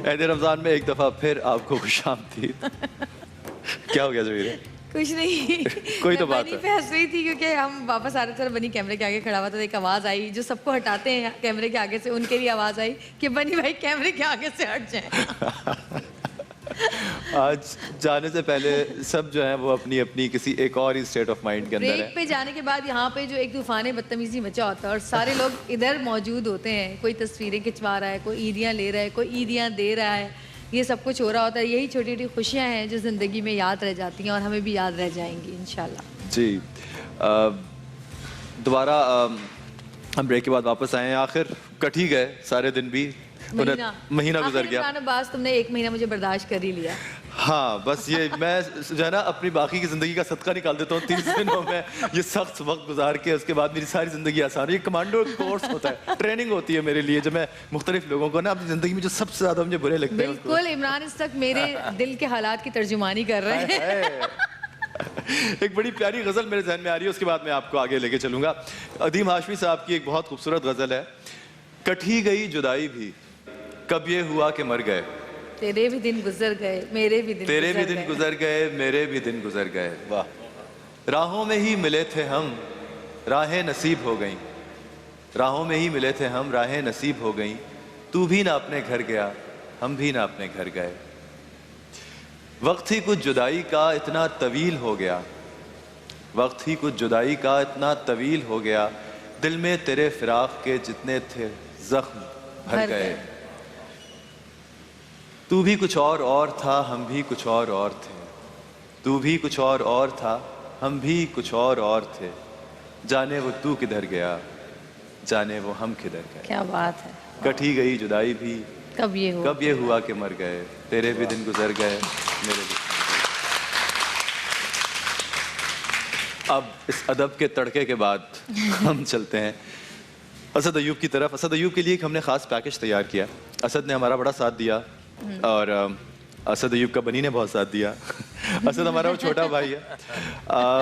عید رمضان میں ایک دفعہ پھر آپ کو خوش آمدید. کیا ہو گیا زمیر؟ کچھ نہیں, کوئی تو بات ہے. بنی پہ ہنس رہی تھی کیونکہ ہم واپس آ رہے تھے, بنی کیمرے کے آگے کھڑا ہوا تھا, ایک آواز آئی جو سب کو ہٹاتے ہیں کیمرے کے آگے سے, ان کے لیے آواز آئی کہ بنی بھائی کیمرے کے آگے سے ہٹ جائیں. آج جانے سے پہلے سب جو ہیں وہ اپنی اپنی کسی ایک اور ہی اسٹیٹ آف مائنڈ کے اندر ہیں. بریک پہ جانے کے بعد یہاں پہ جو ایک طوفان بدتمیزی مچا ہوتا ہے اور سارے لوگ ادھر موجود ہوتے ہیں, کوئی تصویریں کھنچوا رہا ہے, کوئی عیدیاں لے رہا ہے, کوئی عیدیاں دے رہا ہے, یہ سب کچھ ہو رہا ہوتا ہے. یہی چھوٹی چھوٹی خوشیاں ہیں جو زندگی میں یاد رہ جاتی ہیں اور ہمیں بھی یاد رہ جائیں گی انشاءاللہ. جی دوبارہ ہم بریک کے بعد واپس آئے ہیں. آخر کٹ ہی گئے سارے دن بھی, مہینہ گزر گیا. عمران عباس تم نے ایک مہینہ مجھے برداشت کر ہی لیا. ہاں بس یہ میں جو ہے نا اپنی باقی کی زندگی کا صدقہ نکال دیتا ہوں 30 دنوں میں یہ سخت وقت گزار کے, اس کے بعد میری ساری زندگی آسان ہے. یہ کمانڈو کورس ہوتا ہے, ٹریننگ ہوتی ہے میرے لیے, جو میں مختلف لوگوں کو نا اپنی زندگی میں جو سب سے زیادہ مجھے برے لگتے ہیں. بالکل عمران اس تک میرے دل کے حالات کی ترجمانی کر رہے ہیں. ایک بڑی پیاری غزل میرے ذہن میں آ رہی ہے, اس کے بعد میں آپ کو آگے لے کے چلوں گا. ادیم ہاشمی صاحب کی ایک بہت خوبصورت غزل ہے. کٹھی گئی جدائی بھی, کب یہ ہوا کہ مر گئے, تیرے بھی دن گزر گئے میرے بھی دن تیرے بھی دن گزر گئے میرے بھی دن گزر گئے. واہ. راہوں میں ہی ملے تھے ہم راہیں نصیب ہو گئیں, راہوں میں ہی ملے تھے ہم راہیں نصیب ہو گئیں. تو بھی نہ اپنے گھر گیا ہم بھی نہ اپنے گھر گئے. وقت ہی کچھ جدائی کا اتنا طویل ہو گیا, وقت ہی کچھ جدائی کا اتنا طویل ہو گیا. دل میں تیرے فراق کے جتنے تھے زخم بھر گئے. تو بھی کچھ اور تھا ہم بھی کچھ اور تھے, تو بھی کچھ اور تھا ہم بھی کچھ اور تھے. جانے وہ تو کدھر گیا جانے وہ ہم کدھر گئے. کیا بات ہے. کٹھی گئی جدائی بھی کب یہ ہوا کہ مر گئے, تیرے بھی دن گزر گئے میرے بھی. اب اس ادب کے تڑکے کے بعد ہم چلتے ہیں اسد ایوب کی طرف. اسد ایوب کے لیے ہم نے خاص پیکج تیار کیا. اسد نے ہمارا بڑا ساتھ دیا اور اسد ایوب کا بنی نے بہت ساتھ دیا. اسد ہمارا وہ چھوٹا بھائی ہے,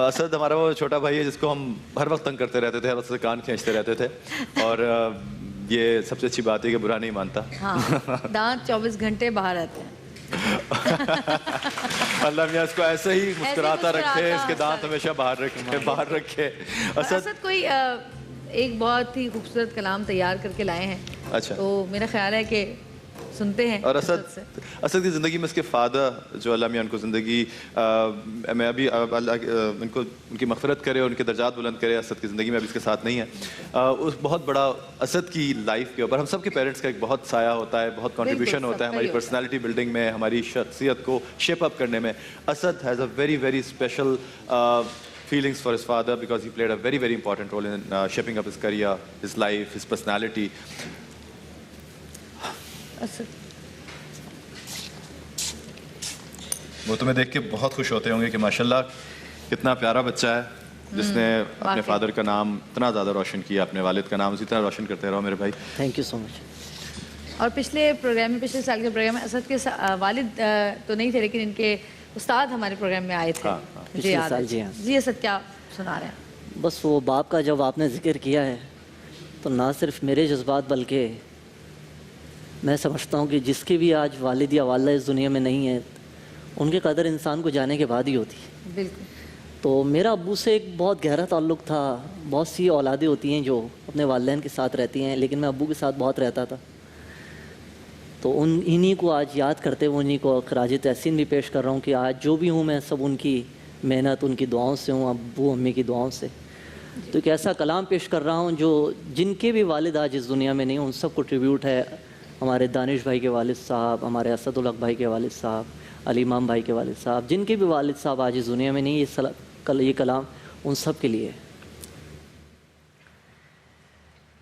اسد ہمارا وہ چھوٹا بھائی ہے جس کو ہم ہر وقت تنگ کرتے رہتے تھے, ہر وقت سے کان کھینچتے رہتے تھے, اور یہ سب سے اچھی بات ہے کہ برا نہیں مانتا. دانت 24 گھنٹے باہر رہتے ہیں. اللہ میاں اس کو ایسے ہی مسکراتا رکھے, اس کے دانت ہمیشہ باہر رکھے. اسد کوئی ایک بہت ہی خوبصورت کلام تیار کر کے لائے ہیں. اچھا. تو میرا خیال ہے کہ سنتے ہیں. اور اسد کی زندگی میں اس کے فادر جو اللہ میاں ان کو زندگی میں ابھی اللہ ان کو ان کی مغفرت کرے اور ان کے درجات بلند کرے. اسد کی زندگی میں ابھی اس کے ساتھ نہیں ہے. اس بہت بڑا اسد کی لائف کے اوپر ہم سب کے پیرنٹس کا ایک بہت سایہ ہوتا ہے, بہت کنٹریبیوشن ہوتا ہے ہماری پرسنالٹی بلڈنگ میں, ہماری شخصیت کو شیپ اپ کرنے میں. Asad has a very very special feelings for his father because he played a very very important role in shaping up his career, his life, his personality. وہ تمہیں دیکھ کے بہت خوش ہوتے ہوں گے کہ ماشاءاللہ کتنا پیارا بچہ ہے جس نے اپنے فادر کا نام اتنا زیادہ روشن کیا, اپنے والد کا نام اسی طرح روشن کرتے رہو میرے بھائی. تھینک یو سو مچ. اور پچھلے سال کے پروگرام میں اسد کے والد تو نہیں تھے لیکن ان کے استاد ہمارے پروگرام میں آئے تھے. جی اسد کیا سنا رہے ہیں؟ بس وہ باپ کا جب آپ نے ذکر کیا ہے تو نہ صرف میرے جذبات بلکہ میں سمجھتا ہوں کہ جس کی بھی آج والد یا والدہ اس دنیا میں نہیں ہے ان کی قدر انسان کو جانے کے بعد ہی ہوتی ہے. بالکل. تو میرا ابو سے ایک بہت گہرا تعلق تھا. بہت سی اولادیں ہوتی ہیں جو اپنے والدین کے ساتھ رہتی ہیں, لیکن میں ابو کے ساتھ بہت رہتا تھا. تو انہی کو آج یاد کرتے ہوئے انہی کو خراج تحسین بھی پیش کر رہا ہوں کہ آج جو بھی ہوں میں سب ان کی محنت, ان کی دعاؤں سے ہوں, ابو امی کی دعاؤں سے. تو ایک ایسا کلام پیش کر رہا ہوں جو جن کے بھی والد آج اس دنیا میں نہیں, ان سب کو ٹریبیوٹ ہے. ہمارے دانش بھائی کے والد صاحب, ہمارے اسد الحق بھائی کے والد صاحب, علی امام بھائی کے والد صاحب, جن کے بھی والد صاحب آج اس دنیا میں نہیں, یہ کلام ان سب کے لیے.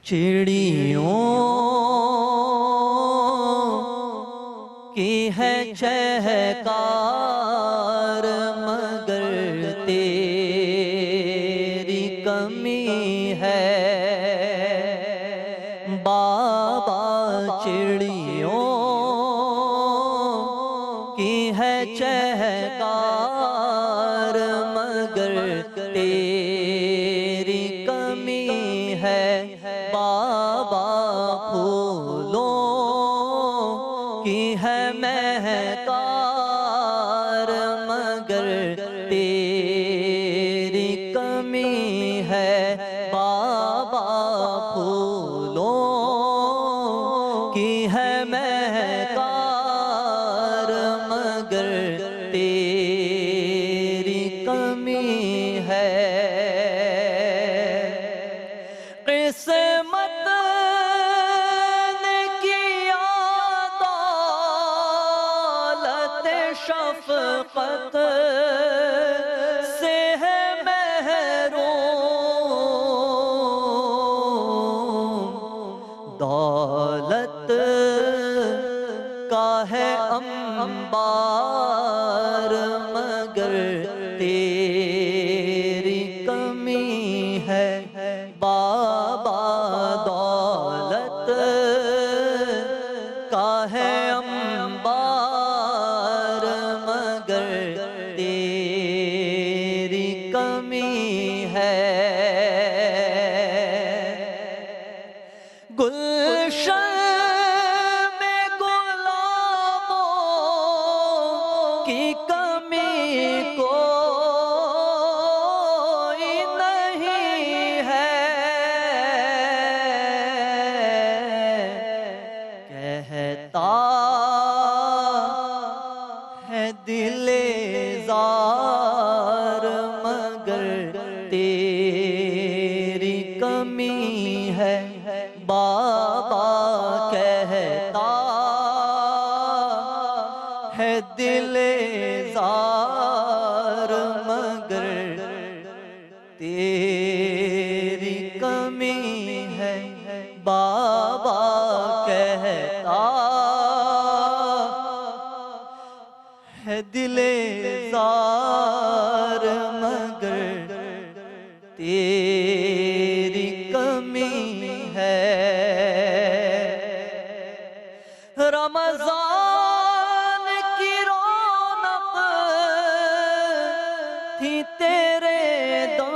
چڑیوں کی ہے چہکار مگر تیری کمی ہے بابا. چڑیوں کی ہے چہکار مگر تیری مگر تیری کمی ہے بابا پھولوں کی ہے مہکار مگر تیری کمی ہے قسمت نے کیا دولت شفقت سے ہے محروم دولت کا ہے انبار مگر تیری کمی ہے بابا دولت کا ہے انبار مگر تیری کمی ہے گلشن میں گلابوں کی کمی کوئی نہیں ہے کہتا ہے دل زار مگر تیری کمی ہے بابا کہتا ہے دل زار مگر تیری کمی ہے بابا کہتا ہے دل زار مگر تیری کمی ہے رمضان کی رونق تھی تیرے دم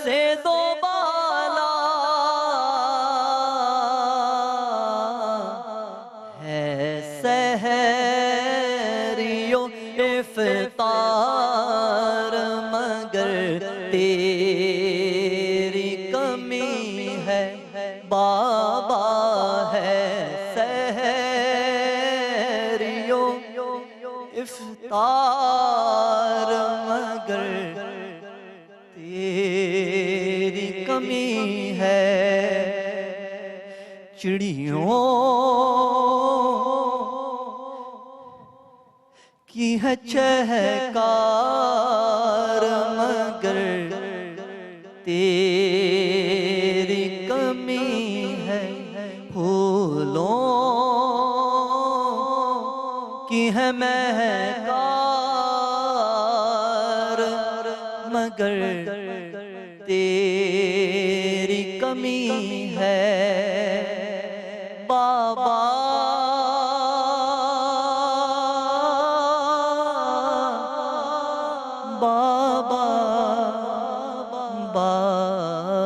سے دو بالا ہے سحریوں افطار مگر تیری کمی ہے بابا ہے سحریوں افطار مگر تیری کمی ہے چڑیوں کی ہے چہکار مگر تیری کمی ہے پھولوں کی ہے مہکار مگر تیری کمی ہے بابا بابا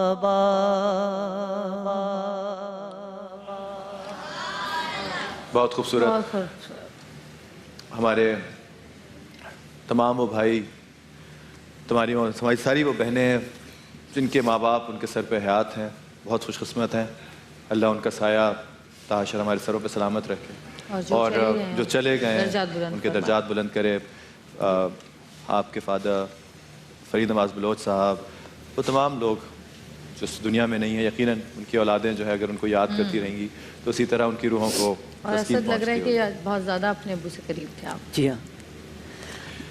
بابا بہت خوبصورت ہمارے تمام وہ بھائی ہماری ساری وہ بہنیں ہیں جن کے ماں باپ ان کے سر پہ حیات ہیں بہت خوش قسمت ہیں اللہ ان کا سایہ تا حشر ہمارے سروں پہ سلامت رکھے اور جو چلے گئے ہیں ان کے درجات بلند کرے آپ کے فادر فرید نواز بلوچ صاحب وہ تمام لوگ جو اس دنیا میں نہیں ہیں یقیناً ان کی اولادیں جو ہے اگر ان کو یاد کرتی رہیں گی تو اسی طرح ان کی روحوں کو اور اسد لگ رہا ہے کہ بہت زیادہ اپنے ابو سے قریب تھے آپ جی ہاں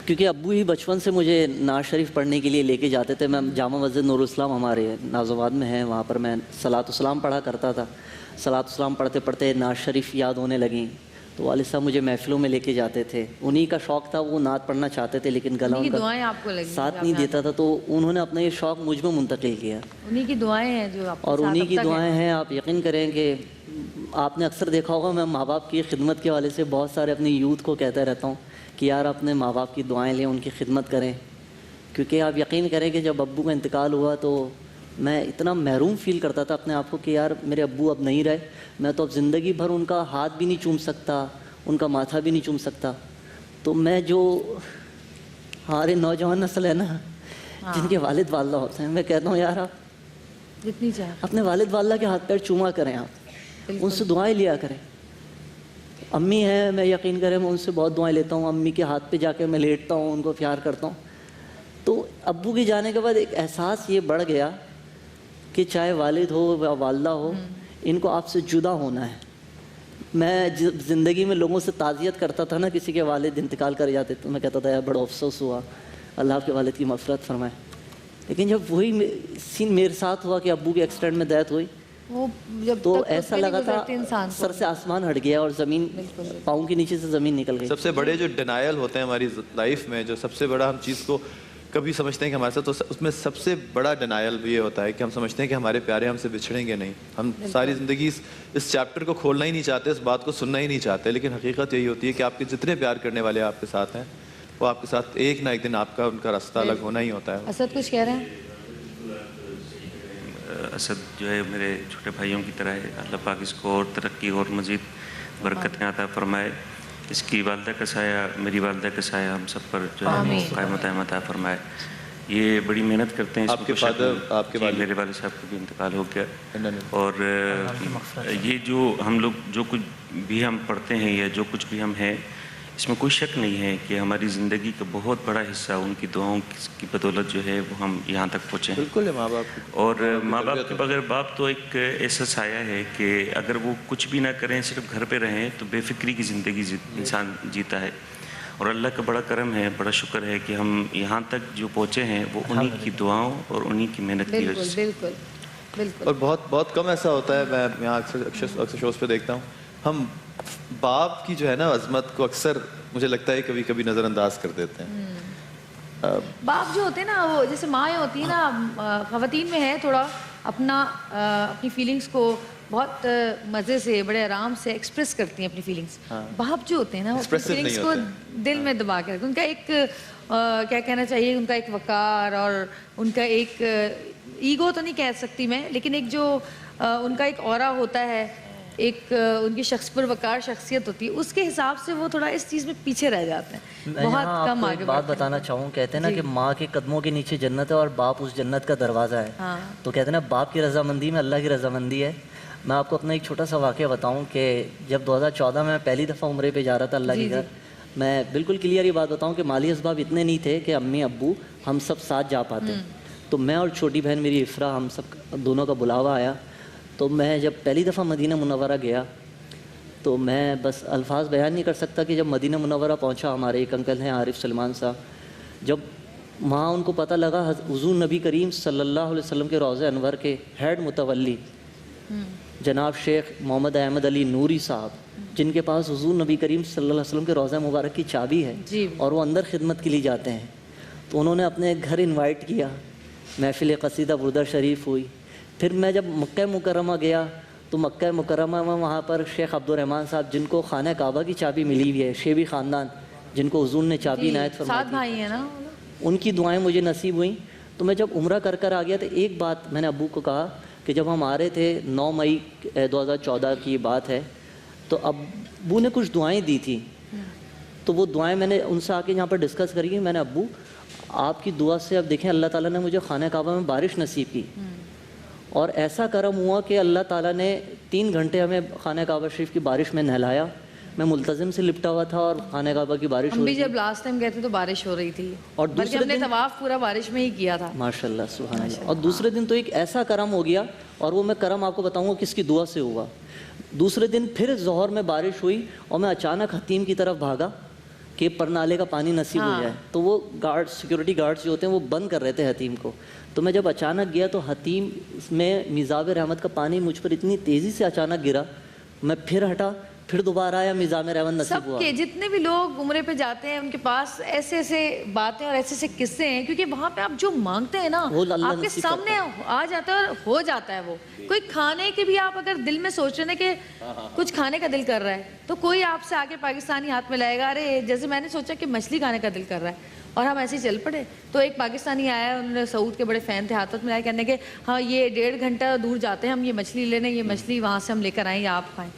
کیونکہ ابو ہی بچپن سے مجھے نعت شریف پڑھنے کے لیے لے کے جاتے تھے میں جامع مسجد نور الاسلام ہمارے ناز آباد میں ہے وہاں پر میں صلاۃ السلام پڑھا کرتا تھا صلاۃ السلام پڑھتے پڑھتے نعت شریف یاد ہونے لگیں تو والد صاحب مجھے محفلوں میں لے کے جاتے تھے انہی کا شوق تھا وہ نعت پڑھنا چاہتے تھے لیکن گلا ان کا ساتھ نہیں دیتا تھا تو انہوں نے اپنا یہ شوق مجھ میں منتقل کیا انہی کی دعائیں ہیں جو آپ اور انہی کی دعائیں ہیں آپ یقین کریں کہ آپ نے اکثر دیکھا ہوگا میں ماں باپ کی خدمت کے حوالے سے بہت سارے اپنی یوتھ کو کہتا رہتا ہوں کہ یار اپنے ماں باپ کی دعائیں لیں ان کی خدمت کریں کیونکہ آپ یقین کریں کہ جب ابو کا انتقال ہوا تو میں اتنا محروم فیل کرتا تھا اپنے آپ کو کہ یار میرے ابو اب نہیں رہے میں تو اب زندگی بھر ان کا ہاتھ بھی نہیں چوم سکتا ان کا ماتھا بھی نہیں چوم سکتا تو میں جو ہماری نوجوان نسل ہے نا جن کے والد والدہ ہوتے ہیں، میں کہتا ہوں یار آپ جتنی چاہے اپنے والد والدہ کے ہاتھ پیر چوما کریں، آپ ان سے دعائیں لیا کریں. امی ہیں، میں یقین کریں میں ان سے بہت دعائیں لیتا ہوں، امی کے ہاتھ پہ جا کے میں لیٹتا ہوں، ان کو پیار کرتا ہوں. تو ابو کے جانے کے بعد ایک احساس یہ بڑھ گیا کہ چاہے والد ہو یا والدہ ہو، ان کو آپ سے جدا ہونا ہے. میں زندگی میں لوگوں سے تعزیت کرتا تھا نا، کسی کے والد انتقال کر جاتے تو میں کہتا تھا یار بڑا افسوس ہوا، اللہ آپ کے والد کی مغفرت فرمائے. لیکن جب وہی سین میرے ساتھ ہوا کہ ابو کے ایکسیڈنٹ میں ڈیتھ ہوئی وہ جب تو تک ایسا لگا تھا انسان سر سے آسمان ہٹ گیا اور زمین پاؤں کے نیچے سے زمین نکل گئی. سب سے بڑے جو ڈینائل ہوتے ہیں ہماری لائف میں، جو سب سے بڑا ہم چیز کو کبھی سمجھتے ہیں کہ ہمارے ساتھ، تو اس میں سب سے بڑا ڈینائل یہ ہوتا ہے کہ ہم سمجھتے ہیں کہ ہمارے پیارے ہم سے بچھڑیں گے نہیں. ہم ساری زندگی اس چیپٹر کو کھولنا ہی نہیں چاہتے، اس بات کو سننا ہی نہیں چاہتے. لیکن حقیقت یہی ہوتی ہے کہ آپ کے جتنے پیار کرنے والے آپ کے ساتھ ہیں، وہ آپ کے ساتھ ایک نہ ایک دن آپ کا ان کا راستہ الگ ہونا ہی ہوتا ہے. اسد کچھ کہہ رہے ہیں؟ اسد جو ہے میرے چھوٹے بھائیوں کی طرح ہے. اللہ پاک اس کو اور ترقی اور مزید برکتیں عطا فرمائے. اس کی والدہ کا سایہ، میری والدہ کا سایہ ہم سب پر جو ہے قائم و دائم عطا فرمائے. یہ بڑی محنت کرتے ہیں. آپ کے فادر، آپ کے والد؟ میرے والد صاحب کا بھی انتقال ہو گیا. اور یہ جو ہم لوگ جو کچھ بھی ہم پڑھتے ہیں یا جو کچھ بھی ہم ہیں، اس میں کوئی شک نہیں ہے کہ ہماری زندگی کا بہت بڑا حصہ ان کی دعاؤں کی بدولت جو ہے وہ ہم یہاں تک پہنچے ہیں. بالکل ہے. ماں باپ اور ماں باپ کے بغیر باپ تو ایک ایسا سایہ ہے کہ اگر وہ کچھ بھی نہ کریں، صرف گھر پہ رہیں، تو بے فکری کی زندگی انسان جیتا ہے. اور اللہ کا بڑا کرم ہے، بڑا شکر ہے کہ ہم یہاں تک جو پہنچے ہیں وہ انہی کی دعاؤں اور انہی کی محنت کی وجہ سے. بالکل بالکل. اور بہت بہت کم ایسا ہوتا ہے، میں یہاں اکثر شوز پہ دیکھتا ہوں، ہم باپ کی جو ہے نا عظمت کو اکثر مجھے لگتا ہے کبھی کبھی نظر انداز کر دیتے ہیں. باپ جو ہوتے ہیں نا، وہ جیسے مائیں ہوتی ہیں نا، خواتین میں ہے تھوڑا اپنی فیلنگس کو بہت مزے سے، بڑے آرام سے ایکسپریس کرتی ہیں اپنی فیلنگس. باپ جو ہوتے ہیں نا، وہ اپنی فیلنگس کو دل میں دبا کے رکھتے ہیں. ان کا ایک کیا کہنا چاہیے، ان کا ایک وقار اور ان کا ایک ایگو تو نہیں کہہ سکتی میں، لیکن ایک جو ان کا ایک اورا ہوتا ہے، ایک ان کی شخص پر وقار شخصیت ہوتی ہے، اس کے حساب سے وہ تھوڑا اس چیز میں پیچھے رہ جاتے ہیں، بہت کم آگے. بات بتانا چاہوں، کہتے ہیں نا کہ ماں کے قدموں کے نیچے جنت ہے اور باپ اس جنت کا دروازہ ہے. تو کہتے ہیں نا باپ کی رضامندی میں اللہ کی رضامندی ہے. میں آپ کو اپنا ایک چھوٹا سا واقعہ بتاؤں کہ جب 2014 میں پہلی دفعہ عمرے پہ جا رہا تھا اللہ کے گھر، میں بالکل کلیئر یہ بات بتاؤں کہ مالی اسباب اتنے نہیں تھے کہ امی ابو ہم سب ساتھ جا پاتے. تو میں اور چھوٹی بہن میری افرا، ہم سب دونوں کا بلاوا آیا. تو میں جب پہلی دفعہ مدینہ منورہ گیا تو میں بس الفاظ بیان نہیں کر سکتا کہ جب مدینہ منورہ پہنچا، ہمارے ایک انکل ہیں عارف سلمان صاحب، جب وہاں ان کو پتہ لگا حضور نبی کریم صلی اللہ علیہ وسلم کے روضہ انور کے ہیڈ متولی جناب شیخ محمد احمد علی نوری صاحب، جن کے پاس حضور نبی کریم صلی اللہ علیہ وسلم کے روضہ مبارک کی چابی ہے اور وہ اندر خدمت کے لیے جاتے ہیں، تو انہوں نے اپنے گھر انوائٹ کیا. محفل قصیدہ بردہ شریف ہوئی. پھر میں جب مکہ مکرمہ گیا تو مکہ مکرمہ میں وہاں پر شیخ عبد الرحمن صاحب، جن کو خانہ کعبہ کی چابی ملی ہوئی ہے، شیبی خاندان جن کو حضور نے چابی عنایت فرمائی، 7 بھائی ہیں نا، ان کی دعائیں مجھے نصیب ہوئیں. تو میں جب عمرہ کر آ گیا تو ایک بات میں نے ابو کو کہا کہ جب ہم آ رہے تھے 9 مئی 2014 کی بات ہے، تو ابو نے کچھ دعائیں دی تھیں، تو وہ دعائیں میں نے ان سے آ کے یہاں پر ڈسکس کری. میں نے ابو آپ کی دعا سے اب دیکھیں اللہ تعالیٰ نے مجھے خانہ کعبہ میں بارش نصیب کی، اور ایسا کرم ہوا کہ اللہ تعالیٰ نے 3 گھنٹے ہمیں خانہ کعبہ شریف کی بارش میں نہلایا. میں ملتزم سے لپٹا ہوا تھا اور خانہ کعبہ کی بارش ہم بھی جب لاسٹ ٹائم گئے تھے تو بارش ہو رہی تھی، اور دوسرے ہم نے طواف پورا بارش میں ہی کیا تھا. ماشاء اللہ سبحان اللہ. اور دوسرے دن تو ایک ایسا کرم ہو گیا، اور وہ میں کرم آپ کو بتاؤں گا کس کی دعا سے ہوا. دوسرے دن پھر ظہر میں بارش ہوئی اور میں اچانک حتیم کی طرف بھاگا کہ پرنالے کا پانی نصیب ہو جائے. تو وہ گارڈ، سیکورٹی گارڈز جو ہوتے ہیں وہ بند کر رہے تھے حتیم کو. تو میں جب اچانک گیا تو حتیم میں میزاب رحمت کا پانی مجھ پر اتنی تیزی سے اچانک گرا، میں پھر ہٹا، پھر دوبارہ آیا، میزاب رحمت نصیب ہوا. سب کے جتنے بھی لوگ عمرے پہ جاتے ہیں ان کے پاس ایسے ایسے باتیں اور ایسے ایسے قصے ہیں، کیونکہ وہاں پہ آپ جو مانگتے ہیں نا آپ کے سامنے آ جاتا ہے اور ہو جاتا ہے. وہ کوئی کھانے کے بھی آپ اگر دل میں سوچ رہے ہیں کہ کچھ کھانے کا دل کر رہا ہے تو کوئی آپ سے آگے پاکستانی ہاتھ میں لائے گا، ارے جیسے میں نے سوچا کہ مچھلی کھانے کا دل کر رہا ہے، اور ہم ایسے ہی چل پڑے. تو ایک پاکستانی آیا، انہوں نے سعود کے بڑے فین تھے، ہاتھ میں لائے، کہنے کہ ہاں یہ 1.5 گھنٹہ دور جاتے ہیں ہم یہ مچھلی لینے، یہ مچھلی وہاں سے ہم لے کر آئیں یا آپ کھائیں.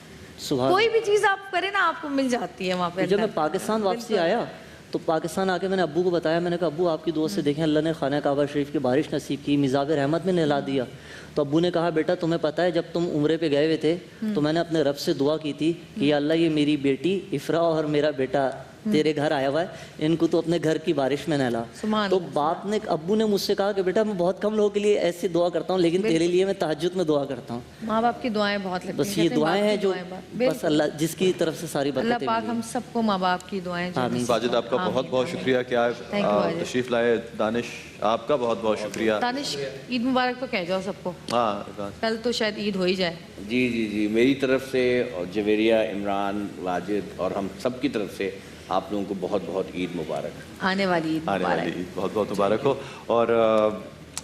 کوئی بھی چیز آپ کریں نا آپ کو مل جاتی ہے وہاں پہ. جب میں پاکستان واپسی آیا تو پاکستان آ کے میں نے ابو کو بتایا, میں نے کہا ابو آپ کی دعا سے دیکھیں اللہ نے خانہ کعبہ شریف کی بارش نصیب کی, مزاب رحمت میں نہلا دیا. تو ابو نے کہا بیٹا تمہیں پتہ ہے جب تم عمرے پہ گئے ہوئے تھے تو میں نے اپنے رب سے دعا کی تھی کہ یا اللہ یہ میری بیٹی افرا اور میرا بیٹا تیرے گھر آیا ہوا ہے, ان کو تو اپنے گھر کی بارش میں نہلا. تو باپ نے, ابو نے مجھ سے کہا کہ بیٹا میں بہت کم لوگوں کے لیے ایسی دعا کرتا ہوں لیکن تیرے لیے میں تہجد میں دعا کرتا ہوں. ماں باپ کی دعائیں بہت لگتی ہیں, بس یہ دعائیں ہیں جو بس اللہ جس کی طرف سے ساری اللہ برکتیں پاک ہم سب کو ماں باپ کی دعائیں جو ساجد آپ کا بہت بہت شکریہ کہ آپ تشریف لائے. دانش آپ کا بہت بہت شکریہ. دانش عید مبارک تو کہہ جاؤ سب کو, ہاں کل تو شاید عید ہو ہی جائے. جی جی جی میری طرف سے اور جویریہ, عمران, واجد اور ہم سب کی طرف سے آپ لوگوں کو بہت بہت عید مبارک. آنے والی عید عید بہت بہت مبارک ہو. اور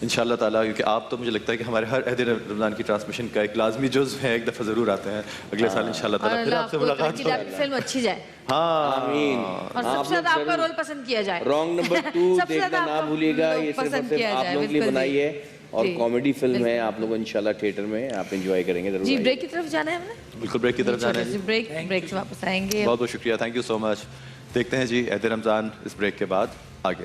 انشاءاللہ تعالیٰ کیونکہ آپ تو مجھے لگتا ہے کہ ہمارے ہر عہد رمضان کی ٹرانسمیشن کا ایک لازمی جزو ہے, ایک دفعہ ضرور آتے ہیں. اگلے سال انشاءاللہ تعالیٰ پھر آپ سے ملاقات ہوگی. فلم اچھی جائے. ہاں آمین. اور سب سے زیادہ آپ کا رول پسند کیا جائے. رانگ نمبر 2 دیکھنا نہ بھولیے گا, یہ صرف آپ لوگوں کے لیے بنائی ہے اور کامیڈی فلم ہے. آپ لوگ انشاءاللہ تھیٹر میں آپ انجوائے کریں گے ضرور. جی بریک کی طرف جانا ہے ہم نے, بالکل بریک کی طرف جانا ہے. بریک سے واپس آئیں گے. بہت بہت شکریہ, تھینک یو سو مچ. دیکھتے ہیں جی عہد رمضان اس بریک کے بعد آگے.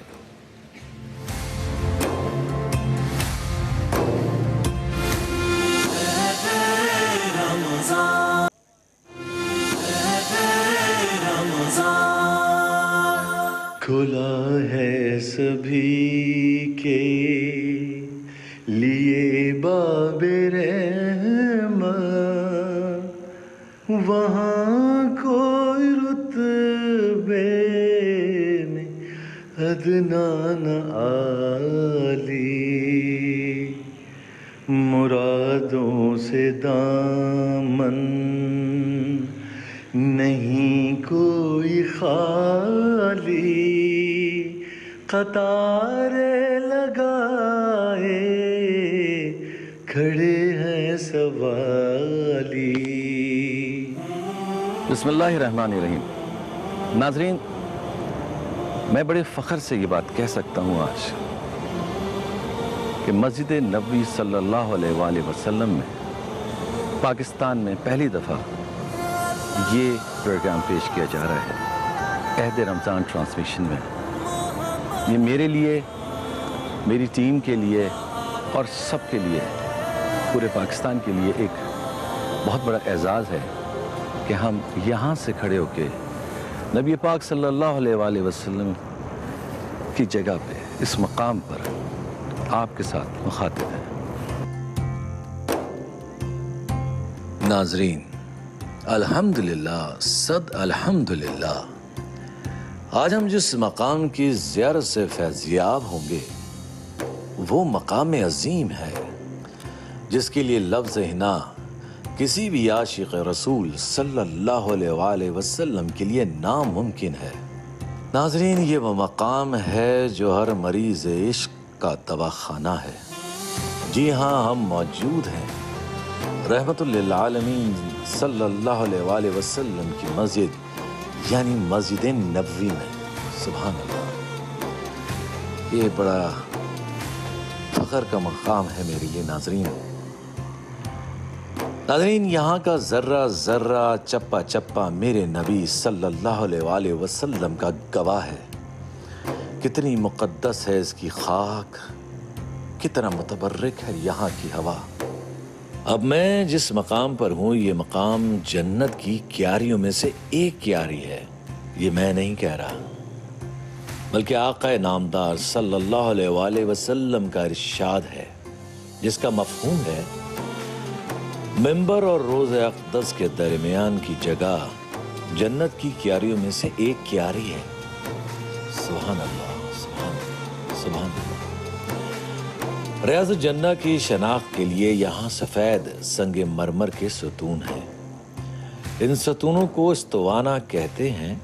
کھلا ہے سبھی کے لیے باب رحمت, وہاں کوئی رتبے میں ادنا نہ عالی, مرادوں سے دامن نہیں کوئی خالی, قطاریں لگائے کھڑے ہیں سوالی. بسم اللہ الرحمن الرحیم. ناظرین, میں بڑے فخر سے یہ بات کہہ سکتا ہوں آج کہ مسجد نبوی صلی اللہ علیہ وآلہ وسلم میں پاکستان میں پہلی دفعہ یہ پروگرام پیش کیا جا رہا ہے عہد رمضان ٹرانسمیشن میں. یہ میرے لیے, میری ٹیم کے لیے اور سب کے لیے, پورے پاکستان کے لیے ایک بہت بڑا اعزاز ہے کہ ہم یہاں سے کھڑے ہو کے نبی پاک صلی اللہ علیہ وآلہ وسلم کی جگہ پہ, اس مقام پر آپ کے ساتھ مخاطب ہیں. ناظرین, الحمدللہ صد الحمدللہ, آج ہم جس مقام کی زیارت سے فیضیاب ہوں گے وہ مقام عظیم ہے جس کے لیے لفظ ہنا کسی بھی عاشق رسول صلی اللہ علیہ وآلہ وسلم کے لیے ناممکن ہے. ناظرین, یہ وہ مقام ہے جو ہر مریض عشق کا دواخانہ ہے. جی ہاں, ہم موجود ہیں رحمت للعالمین صلی اللہ علیہ وآلہ وسلم کی مسجد یعنی مسجد نبوی میں. سبحان اللہ, یہ بڑا فخر کا مقام ہے میرے لیے. ناظرین, یہاں کا ذرہ ذرہ, چپا چپا میرے نبی صلی اللہ علیہ وآلہ وسلم کا گواہ ہے. کتنی مقدس ہے اس کی خاک, کتنا متبرک ہے یہاں کی ہوا. اب میں جس مقام پر ہوں یہ مقام جنت کی کیاریوں میں سے ایک کیاری ہے. یہ میں نہیں کہہ رہا بلکہ آقا نامدار صلی اللہ علیہ وآلہ وسلم کا ارشاد ہے جس کا مفہوم ہے ممبر اور روضہ اقدس کے درمیان کی جگہ جنت کی کیاریوں میں سے ایک کیاری ہے. سبحان اللہ, سبحان اللہ. ریاض الجنہ کی شناخت کے لیے یہاں سفید سنگ مرمر کے ستون ہیں. ان ستونوں کو استوانہ کہتے ہیں.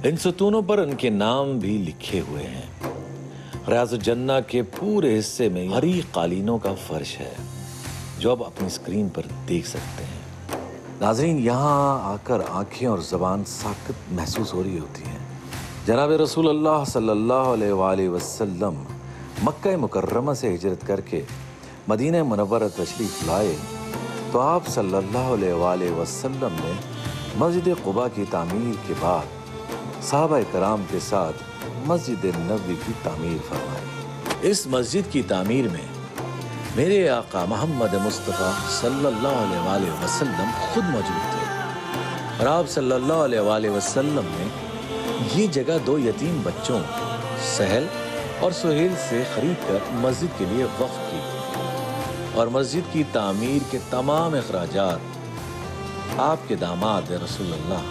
ان ستونوں پر ان کے نام بھی لکھے ہوئے ہیں. ریاض الجنہ کے پورے حصے میں ہری قالینوں کا فرش ہے جو آپ اپنی اسکرین پر دیکھ سکتے ہیں. ناظرین, یہاں آ کر آنکھیں اور زبان ساکت محسوس ہو رہی ہوتی ہیں. جناب رسول اللہ صلی اللہ علیہ وآلہ وسلم مکہ مکرمہ سے ہجرت کر کے مدینہ منورہ تشریف لائے تو آپ صلی اللہ علیہ وآلہ وسلم نے مسجد قباء کی تعمیر کے بعد صحابہ کرام کے ساتھ مسجد نبوی کی تعمیر فرمائی۔ اس مسجد کی تعمیر میں میرے آقا محمد مصطفیٰ صلی اللہ علیہ وآلہ وسلم خود موجود تھے، اور آپ صلی اللہ علیہ وآلہ وسلم نے یہ جگہ 2 یتیم بچوں سہل اور سہیل سے خرید کر مسجد کے لیے وقف کی، اور مسجد کی تعمیر کے تمام اخراجات آپ کے داماد رسول اللہ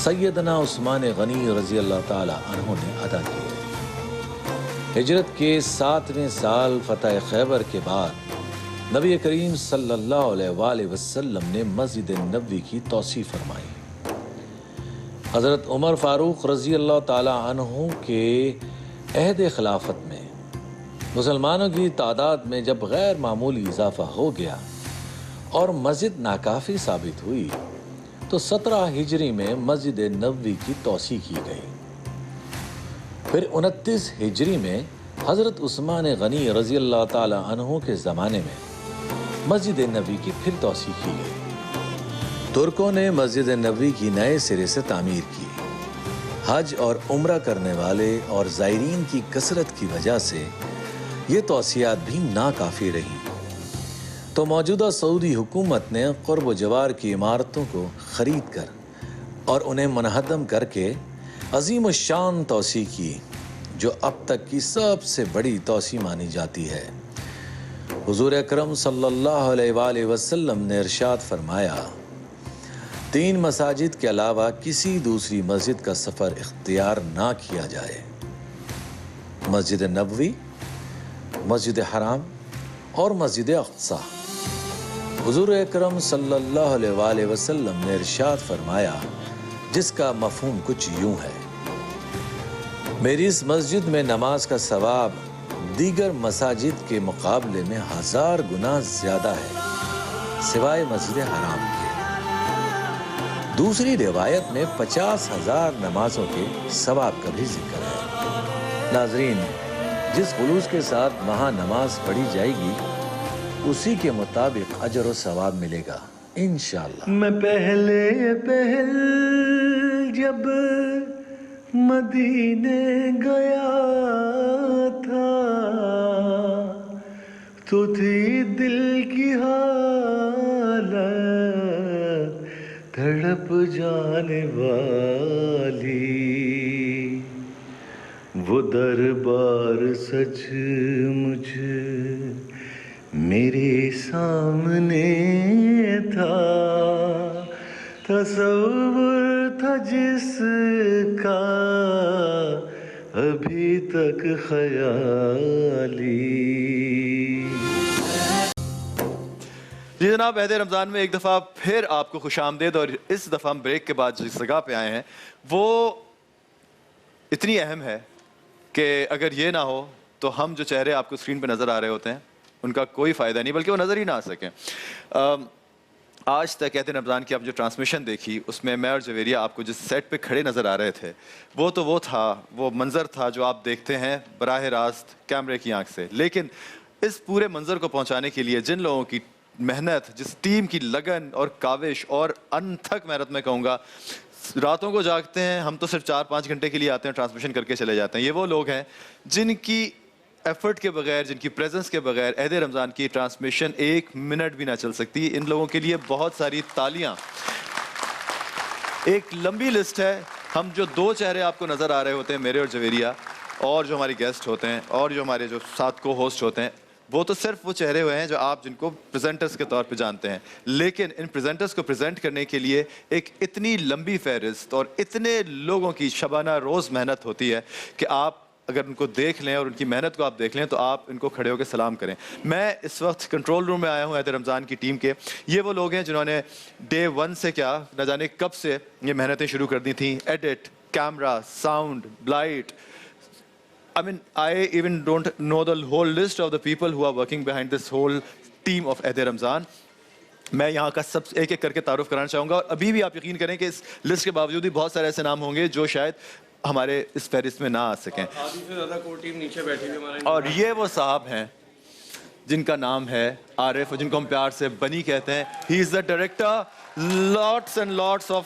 سیدنا عثمان غنی رضی اللہ تعالی عنہ نے ادا کیے۔ ہجرت کے 7ویں سال فتح خیبر کے بعد نبی کریم صلی اللہ علیہ وآلہ وسلم نے مسجد نبوی کی توسیع فرمائی۔ حضرت عمر فاروق رضی اللہ تعالی عنہ کے عہد خلافت میں مسلمانوں کی تعداد میں جب غیر معمولی اضافہ ہو گیا اور مسجد ناکافی ثابت ہوئی تو 17 ہجری میں مسجد نبوی کی توسیع کی گئی۔ پھر 29 ہجری میں حضرت عثمان غنی رضی اللہ تعالی عنہ کے زمانے میں مسجد نبوی کی پھر توسیع کی گئی۔ ترکوں نے مسجد نبوی کی نئے سرے سے تعمیر کی۔ حج اور عمرہ کرنے والے اور زائرین کی کثرت کی وجہ سے یہ توسیعات بھی ناکافی رہیں، تو موجودہ سعودی حکومت نے قرب و جوار کی عمارتوں کو خرید کر اور انہیں منہدم کر کے عظیم الشان توسیع کی، جو اب تک کی سب سے بڑی توسیع مانی جاتی ہے۔ حضور اکرم صلی اللہ علیہ وآلہ وسلم نے ارشاد فرمایا، 3 مساجد کے علاوہ کسی دوسری مسجد کا سفر اختیار نہ کیا جائے: مسجد نبوی، مسجد حرام اور مسجد اقصی۔ حضور اکرم صلی اللہ علیہ وآلہ وسلم نے ارشاد فرمایا، جس کا مفہوم کچھ یوں ہے: میری اس مسجد میں نماز کا ثواب دیگر مساجد کے مقابلے میں 1000 گنا زیادہ ہے، سوائے مسجد حرام کے۔ دوسری روایت میں 50,000 نمازوں کے ثواب کا بھی ذکر ہے۔ ناظرین، جس خلوص کے ساتھ وہاں نماز پڑھی جائے گی اسی کے مطابق اجر و ثواب ملے گا انشاءاللہ۔ میں پہل جب مدینے گیا تھا تو تھی دل کی حالت تڑپ جانے والی، وہ دربار سچ مجھ میرے سامنے تھا، تصور تھا جس کا ابھی تک خیالی۔ جی جناب، عہد رمضان میں ایک دفعہ پھر آپ کو خوش آمدید، اور اس دفعہ ہم بریک کے بعد جس جگہ پہ آئے ہیں وہ اتنی اہم ہے کہ اگر یہ نہ ہو تو ہم جو چہرے آپ کو اسکرین پہ نظر آ رہے ہوتے ہیں ان کا کوئی فائدہ نہیں، بلکہ وہ نظر ہی نہ آ سکیں۔ آج تک عہد رمضان کی آپ جو ٹرانسمیشن دیکھی اس میں میں اور جویریہ آپ کو جس سیٹ پہ کھڑے نظر آ رہے تھے وہ تھا، وہ منظر تھا جو آپ دیکھتے ہیں براہ راست کیمرے کی آنکھ سے، لیکن اس پورے منظر کو پہنچانے کے لیے جن لوگوں کی محنت، جس ٹیم کی لگن اور کاوش اور انتھک محنت میں کہوں گا، راتوں کو جاگتے ہیں، ہم تو صرف 4-5 گھنٹے کے لیے آتے ہیں، ٹرانسمیشن کر کے چلے جاتے ہیں، یہ وہ لوگ ہیں جن کی ایفرٹ کے بغیر، جن کی پریزنس کے بغیر عہد رمضان کی ٹرانسمیشن 1 منٹ بھی نہ چل سکتی۔ ان لوگوں کے لیے بہت ساری تالیاں۔ ایک لمبی لسٹ ہے، ہم جو 2 چہرے آپ کو نظر آ رہے ہوتے ہیں، میرے اور جویریہ، اور جو ہماری گیسٹ ہوتے ہیں اور جو ہمارے جو ساتھ کو ہوسٹ ہوتے ہیں، وہ تو صرف وہ چہرے ہوئے ہیں جو آپ جن کو پریزنٹرز کے طور پہ جانتے ہیں، لیکن ان پریزنٹرز کو پریزنٹ کرنے کے لیے ایک اتنی لمبی فہرست اور اتنے لوگوں کی شبانہ روز محنت ہوتی ہے کہ آپ اگر ان کو دیکھ لیں اور ان کی محنت کو آپ دیکھ لیں تو آپ ان کو کھڑے ہو کے سلام کریں۔ میں اس وقت کنٹرول روم میں آیا ہوں عہد رمضان کی ٹیم کے۔ یہ وہ لوگ ہیں جنہوں نے ڈے 1 سے کیا نہ جانے کب سے یہ محنتیں شروع کر دی تھیں، edit, camera, sound, light. I even don't know the whole list of the people who are working behind this whole team of عہد رمضان۔ میں یہاں کا سب ایک ایک کر کے تعارف کرانا چاہوں گا، اور ابھی بھی آپ یقین کریں کہ اس لسٹ کے باوجود بھی بہت سارے ایسے نام ہوں گے جو شاید ہمارے اس فہرست میں نہ آ سکیں۔ آدھی سے زیادہ کور ٹیم نیچے بیٹھی ہوئی ہمارے، اور یہ وہ صاحب ہیں جن کا نام ہے عارف، اور جن کو ہم پیار سے بنی کہتے ہیں۔ He is the director, lots and lots of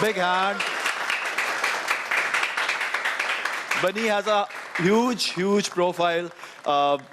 big hand. Bunny has a huge profile.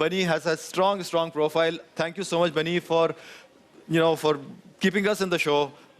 Bunny has a strong profile. Thank you so much Bunny for keeping us in the show.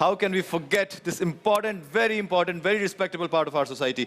how can we forget this important, very respectable part of our society.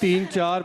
3-4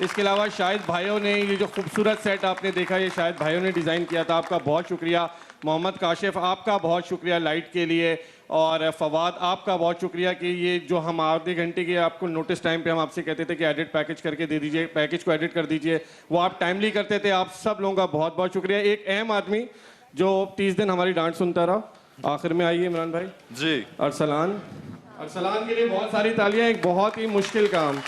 اس کے علاوہ شاہد بھائیوں نے یہ جو خوبصورت set آپ نے دیکھا یہ شاہد بھائیوں نے ڈیزائن کیا تھا, آپ کا بہت شکریہ. محمد کاشف آپ کا بہت شکریہ لائٹ کے لیے, اور فواد آپ کا بہت شکریہ کہ یہ جو ہم آدھے گھنٹے کے آپ کو نوٹس ٹائم پہ ہم آپ سے کہتے تھے کہ ایڈٹ پیکج کر کے دے دیجئے, پیکج کو ایڈٹ کر دیجئے, وہ آپ ٹائملی کرتے تھے. آپ سب لوگوں کا بہت بہت شکریہ. ایک اہم آدمی جو 30 دن ہماری ڈانٹ سنتا رہا, آخر میں آئیے عمران بھائی. جی ارسلان کے لیے بہت ساری تالیاں. ایک بہت ہی مشکل کام.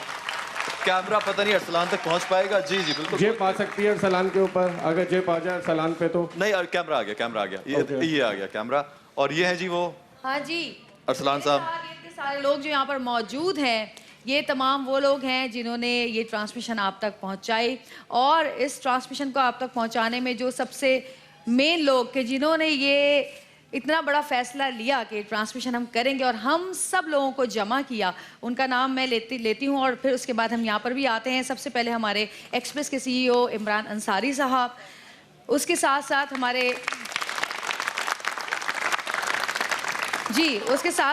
کیمرہ پتہ نہیں ارسلان تک پہنچ پائے گا. جی بالکل جیپ آ سکتی ہے ارسلان کے اوپر, اگر جیپ آ جائے ارسلان پہ تو. نہیں, کیمرہ آ گیا, یہ آ گیا کیمرہ. اور یہ ہے جی وہ, ہاں جی ارسلان صاحب. اتنے سارے لوگ جو یہاں پر موجود ہیں, یہ تمام وہ لوگ ہیں جنہوں نے یہ ٹرانسمیشن آپ تک پہنچائی, اور اس ٹرانسمیشن کو آپ تک پہنچانے میں جو سب سے مین لوگ کہ جنہوں نے یہ اتنا بڑا فیصلہ لیا کہ ٹرانسمیشن ہم کریں گے اور ہم سب لوگوں کو جمع کیا, ان کا نام میں لیتی ہوں, اور پھر اس کے بعد ہم یہاں پر بھی آتے ہیں. سب سے پہلے ہمارے ایکسپریس کے CEO عمران انصاری صاحب, اس کے ساتھ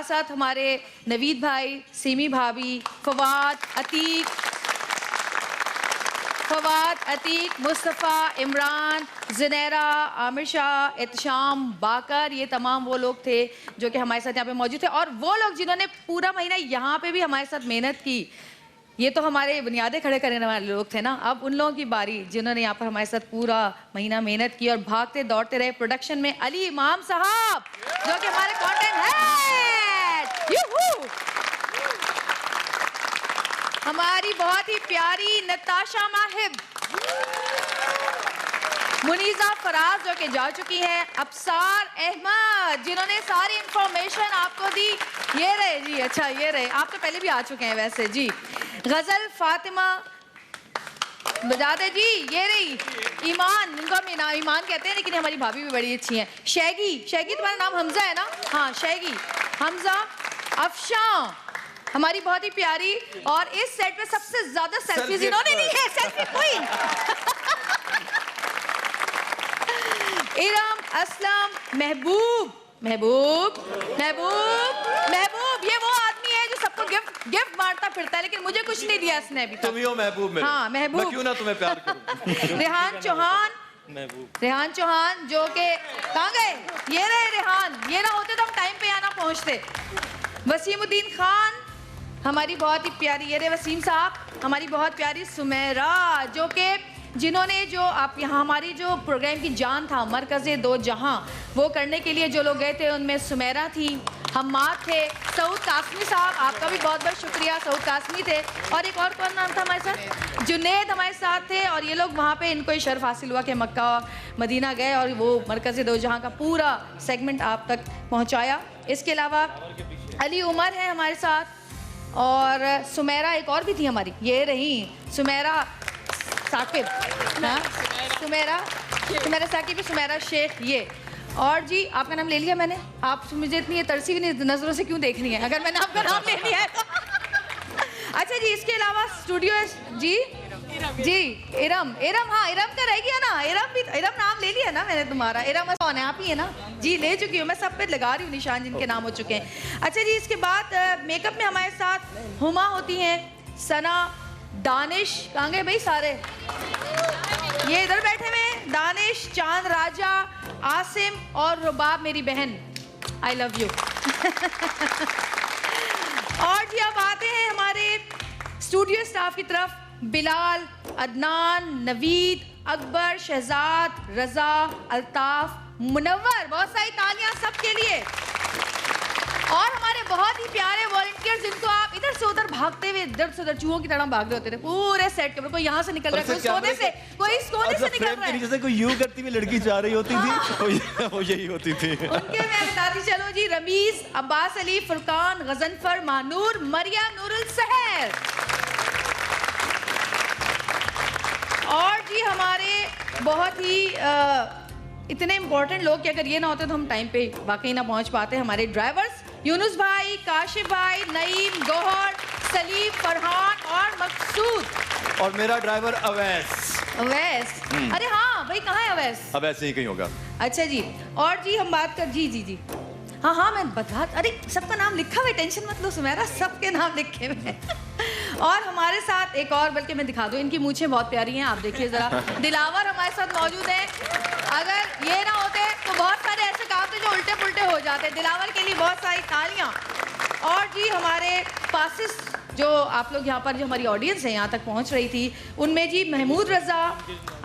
ساتھ ہمارے نوید بھائی, سیمی بھابی, فواد عتیق, مصطفیٰ, عمران, زنیرہ, عامر شاہ, احتشام, باقر. یہ تمام وہ لوگ تھے جو کہ ہمارے ساتھ یہاں پہ موجود تھے, اور وہ لوگ جنہوں نے پورا مہینہ یہاں پہ بھی ہمارے ساتھ محنت کی. یہ تو ہمارے بنیادیں کھڑے کرنے والے لوگ تھے نا. اب ان لوگوں کی باری جنہوں نے یہاں پر ہمارے ساتھ پورا مہینہ محنت کی اور بھاگتے دوڑتے رہے. پروڈکشن میں علی امام صاحب جو کہ ہمارے کانٹینٹ ہیڈ, ہماری بہت ہی پیاری نتاشا ماہب, منیزہ فراز جو کہ جا چکی ہے, ابصار احمد جنہوں نے ساری انفارمیشن آپ کو دی. یہ رہے جی, اچھا یہ رہے, آپ تو پہلے بھی آ چکے ہیں ویسے جی. غزل فاطمہ بجا دے جی, یہ رہی. ایمان, ان کو ہم ایمان کہتے ہیں لیکن ہماری بھابھی بھی بڑی اچھی ہیں. شیگی تمہارا نام حمزہ ہے نا, ہاں شیگی, حمزہ, افشاں ہماری بہت ہی پیاری, اور اس سیٹ پہ سب سے زیادہ سیلفیز انہوں نے لی ہے, سیلفی کوئین. ارم, اسلم, محبوب, یہ وہ آدمی ہے جو سب کو گفٹ بانٹتا پھرتا ہے, لیکن مجھے کچھ نہیں دیا اس نے ابھی تک. تم ہی ہو محبوب میرے. ہاں محبوب, میں کیوں نہ تمہیں پیار کروں. ریحان چوہان جو کہ کہاں گئے, یہ رہے ریحان, یہ نہ ہوتے تو ہم ٹائم پہ یہاں نہ پہنچتے. وسیم الدین خان ہماری بہت ہی پیاری, یہ رہے وسیم صاحب. ہماری بہت پیاری سمیرہ جو کہ جنہوں نے جو آپ یہاں ہماری جو پروگرام کی جان تھا مرکز دو جہاں, وہ کرنے کے لیے جو لوگ گئے تھے ان میں سمیرہ تھی, حماد تھے, سعود قاسمی صاحب آپ کا بھی بہت بہت شکریہ, سعود قاسمی تھے, اور ایک اور کون نام تھا ہمارے ساتھ, جنید ہمارے ساتھ تھے. اور یہ لوگ وہاں پہ ان کو شرف حاصل ہوا کہ مکہ مدینہ گئے اور وہ مرکز دو جہاں کا پورا سیگمنٹ آپ تک پہنچایا. اس کے علاوہ علی عمر ہے ہمارے ساتھ, اور سمیرہ ایک اور بھی تھی ہماری, یہ رہی سمیرہ ثاقب, سمیرہ ثاقب, سمیرہ شیخ. یہ اور جی آپ کا نام لے لیا میں نے, آپ مجھے اتنی ترسی نظروں سے کیوں دیکھ رہی ہیں اگر میں نے آپ کا نام لے لیا ہے تو. اچھا جی, اس کے علاوہ اسٹوڈیو جی ارم, ہاں ارم کا رہ گیا نا, ارم نام لے لیا نا میں نے تمہارا. ارم کون ہے, آپ ہی ہے نا جی, لے چکی ہوں میں, سب پہ لگا رہی ہوں نشان جن کے نام ہو چکے ہیں. اچھا جی, اس کے بعد میک اپ میں ہمارے ساتھ ہما ہوتی ہیں, ثنا, دانش, کہاں گئے بھائی سارے, یہ ادھر بیٹھے ہوئے, دانش, چاند راجہ, عاصم اور رباب میری بہن, آئی لو یو. اور جی اب آتے ہیں ہمارے اسٹوڈیو اسٹاف کی طرف. بلال, عدنان, نوید, اکبر, شہزاد, رضا, الطاف, منور, بہت ساری تالیاں سب کے لیے. اور ہمارے بہت ہی پیارے والنٹیئرز جن کو آپ ادھر سے ادھر بھاگتے ہوئے ادھر سے ادھر چوہوں کی طرح بھاگ رہے ہوتے تھے پورے سیٹ کے اوپر. کوئی یہاں سے نکل رہا ہے, کوئی سونے سے, کوئی اس کونے سے نکل رہا ہے. جیسے کوئی یوں کرتی ہوئی لڑکی جا رہی ہوتی تھی, وہ یہی ہوتی تھی. ان کے میں بتاتی چلو جی, رمیز, عباس علی, فرقان, غضنفر, مانور, مریم, نور السحر. اور جی ہمارے بہت ہی اتنے امپورٹنٹ لوگ کہ اگر یہ نہ ہوتے تو ہم ٹائم پہ واقعی نہ پہنچ پاتے. ہمارے ڈرائیورز یونس بھائی, کاشف بھائی, نعیم, گوہر, سلیم, فرحان اور مقصود. اور میرا ڈرائیور اویس. ارے ہاں بھائی, کہاں ہے اویس؟ اویس ہی کہیں ہوگا. اچھا جی, اور جی ہم بات کر جی ہاں میں بتا, ارے سب کا نام لکھا ہوا ہے, ٹینشن مت لو سمیرہ, سب کے نام لکھے ہوئے ہیں. اور ہمارے ساتھ ایک اور, بلکہ میں دکھا دوں, ان کی مونچھیں بہت پیاری ہیں, آپ دیکھیے ذرا, دلاور ہمارے ساتھ موجود ہیں. اگر یہ نہ ہوتے تو بہت سارے ایسے کام تھے جو الٹے پلٹے ہو جاتے. دلاور کے لیے بہت ساری تالیاں. اور جی ہمارے پاسس جو آپ لوگ یہاں پر, جو ہماری آڈینس ہے یہاں تک پہنچ رہی تھی, ان میں جی محمود رضا,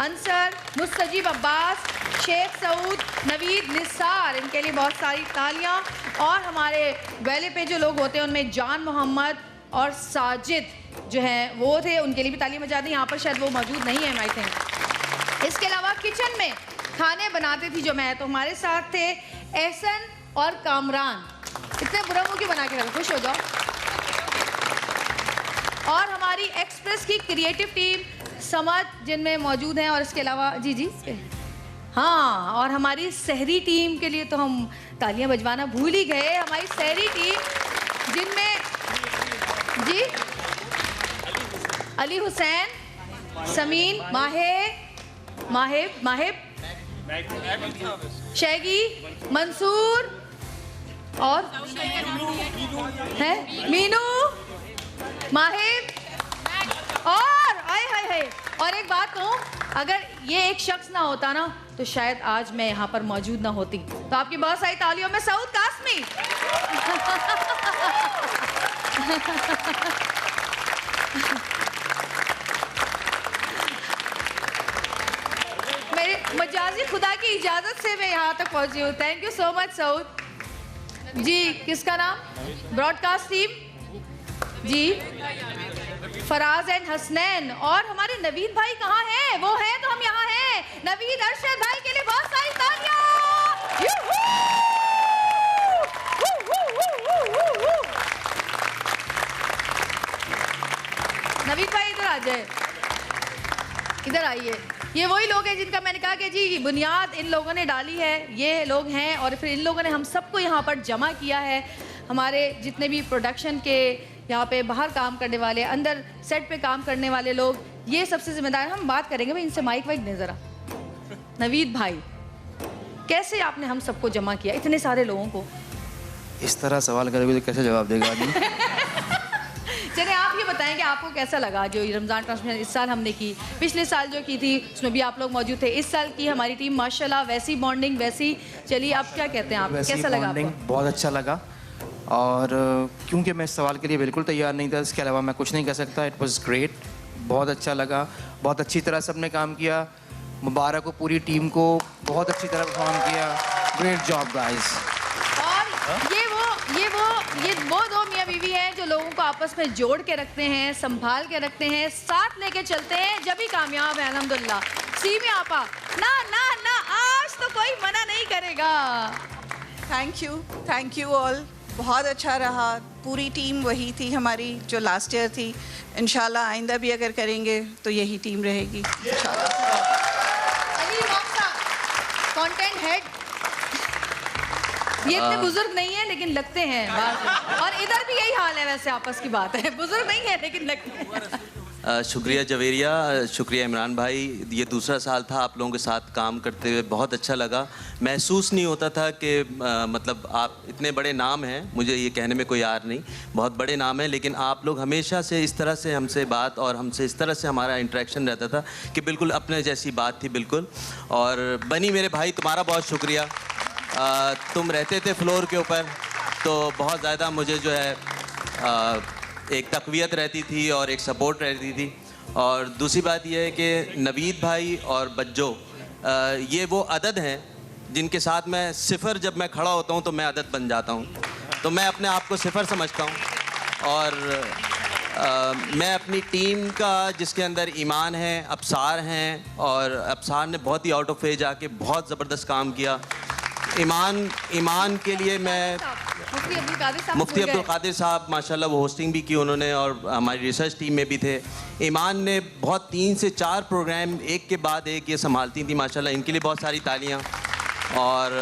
انصر, مستجیب عباس, شیخ سعود, نوید, نثار, ان کے لیے بہت ساری تالیاں. اور ہمارے ویلے پہ جو لوگ ہوتے ہیں ان میں جان محمد اور ساجد جو ہیں وہ تھے, ان کے لیے بھی تالیاں بجا دیں. یہاں پر شاید وہ موجود نہیں ہیں آئی تھنک. اس کے علاوہ کچن میں کھانے بناتے تھی جو میں, تو ہمارے ساتھ تھے احسن اور کامران. اتنے برا منہ کیوں بنا کے رکھو, خوش ہو جاؤ. اور ہماری ایکسپریس کی کریٹو ٹیم سمد جن میں موجود ہیں, اور اس کے علاوہ جی جی ہاں, اور ہماری سحری ٹیم کے لیے تو ہم تالیاں بجوانا بھول ہی گئے. ہماری سحری ٹیم جن میں جی علی حسین, سمین, ماہب, شیگی, منصور اور ہے مینو, ماہر, اور ایک بات کہوں, اگر یہ ایک شخص نہ ہوتا نا تو شاید آج میں یہاں پر موجود نہ ہوتی. تو آپ کی بہت ساری تالیوں میں سعود قاسمی. میرے مجازی خدا کی اجازت سے میں یہاں تک پہنچی ہوں. Thank you so much Saud ji. کس کا نام؟ Broadcast team ji, Faraz and Hasnain. اور ہمارے نوید بھائی کہاں ہیں؟ وہ ہیں تو ہم یہاں ہیں. نوید ارشد بھائی کے لیے بہت ساری تالیاں. نوید بھائی ادھر آ جائے, ادھر آئیے. یہ وہی لوگ ہیں جن کا میں نے کہا کہ جی بنیاد ان لوگوں نے ڈالی ہے. یہ لوگ ہیں اور پھر ان لوگوں نے ہم سب کو یہاں پر جمع کیا ہے. ہمارے جتنے بھی پروڈکشن کے یہاں پہ باہر کام کرنے والے, اندر سیٹ پہ کام کرنے والے لوگ, یہ سب سے ذمہ دار. ہم بات کریں گے, ان سے مائک وائک دیں ذرا. نوید بھائی, کیسے آپ نے ہم سب کو جمع کیا, اتنے سارے لوگوں کو؟ اس طرح سوال کرے گے تو کیسے جواب دے گا آدمی. چلے آپ یہ بتائیں کہ آپ کو کیسا لگا جو رمضان ٹرانسمیشن اس سال ہم نے کی, پچھلے سال جو کی تھی اس میں بھی آپ لوگ موجود تھے, اس سال کی ہماری ٹیم ماشاءاللہ ویسی بانڈنگ ویسی چلیے. آپ کیا کہتے ہیں, آپ کیسا لگا آپ کو؟ بہت اچھا لگا, اور کیونکہ میں اس سوال کے لیے بالکل تیار نہیں تھا, اس کے علاوہ میں کچھ نہیں کہہ سکتا. اٹ واز گریٹ, بہت اچھا لگا, بہت اچھی طرح سب نے کام کیا. مبارک ہو پوری ٹیم کو, بہت اچھی طرح پرفارم کیا. Great job guys. اور یہ وہ دو میاں بیوی ہیں جو لوگوں کو آپس میں جوڑ کے رکھتے ہیں, سنبھال کے رکھتے ہیں, ساتھ لے کے چلتے ہیں, جب ہی کامیاب ہیں الحمدللہ. سیمی آپا, نہ آج تو کوئی منع نہیں کرے گا. Thank you all. بہت اچھا رہا. پوری ٹیم وہی تھی ہماری جو لاسٹ ایئر تھی. انشاءاللہ آئندہ بھی اگر کریں گے تو یہی ٹیم رہے گی انشاءاللہ. علی موقع کانٹینٹ ہیڈ, یہ اتنے بزرگ نہیں ہیں لیکن لگتے ہیں, اور ادھر بھی یہی حال ہے ویسے, آپس کی بات ہے, بزرگ نہیں ہے لیکن لگتے ہیں. شکریہ جویریہ, شکریہ عمران بھائی. یہ دوسرا سال تھا آپ لوگوں کے ساتھ کام کرتے ہوئے, بہت اچھا لگا. محسوس نہیں ہوتا تھا کہ مطلب آپ اتنے بڑے نام ہیں, مجھے یہ کہنے میں کوئی یار نہیں, بہت بڑے نام ہیں, لیکن آپ لوگ ہمیشہ سے اس طرح سے ہم سے بات, اور ہم سے اس طرح سے ہمارا انٹریکشن رہتا تھا کہ بالکل اپنے جیسی بات تھی بالکل. اور بنی میرے بھائی, تمہارا بہت شکریہ. تم رہتے تھے فلور کے اوپر تو بہت زیادہ مجھے جو ہے ایک تقویت رہتی تھی اور ایک سپورٹ رہتی تھی. اور دوسری بات یہ ہے کہ نوید بھائی اور بجو, یہ وہ عدد ہیں جن کے ساتھ میں صفر, جب میں کھڑا ہوتا ہوں تو میں عدد بن جاتا ہوں. تو میں اپنے آپ کو صفر سمجھتا ہوں, اور میں اپنی ٹیم کا جس کے اندر ایمان ہے, ابصار ہیں, اور ابصار نے بہت ہی آؤٹ آف ایج آ کے بہت زبردست کام کیا. ایمان کے لیے میں مفتی عبدالقادر صاحب ماشاءاللہ وہ ہوسٹنگ بھی کی انہوں نے, اور ہماری ریسرچ ٹیم میں بھی تھے. ایمان نے بہت 3 سے 4 پروگرام ایک کے بعد ایک یہ سنبھالتی تھیں ماشاءاللہ, ان کے لیے بہت ساری تالیاں. اور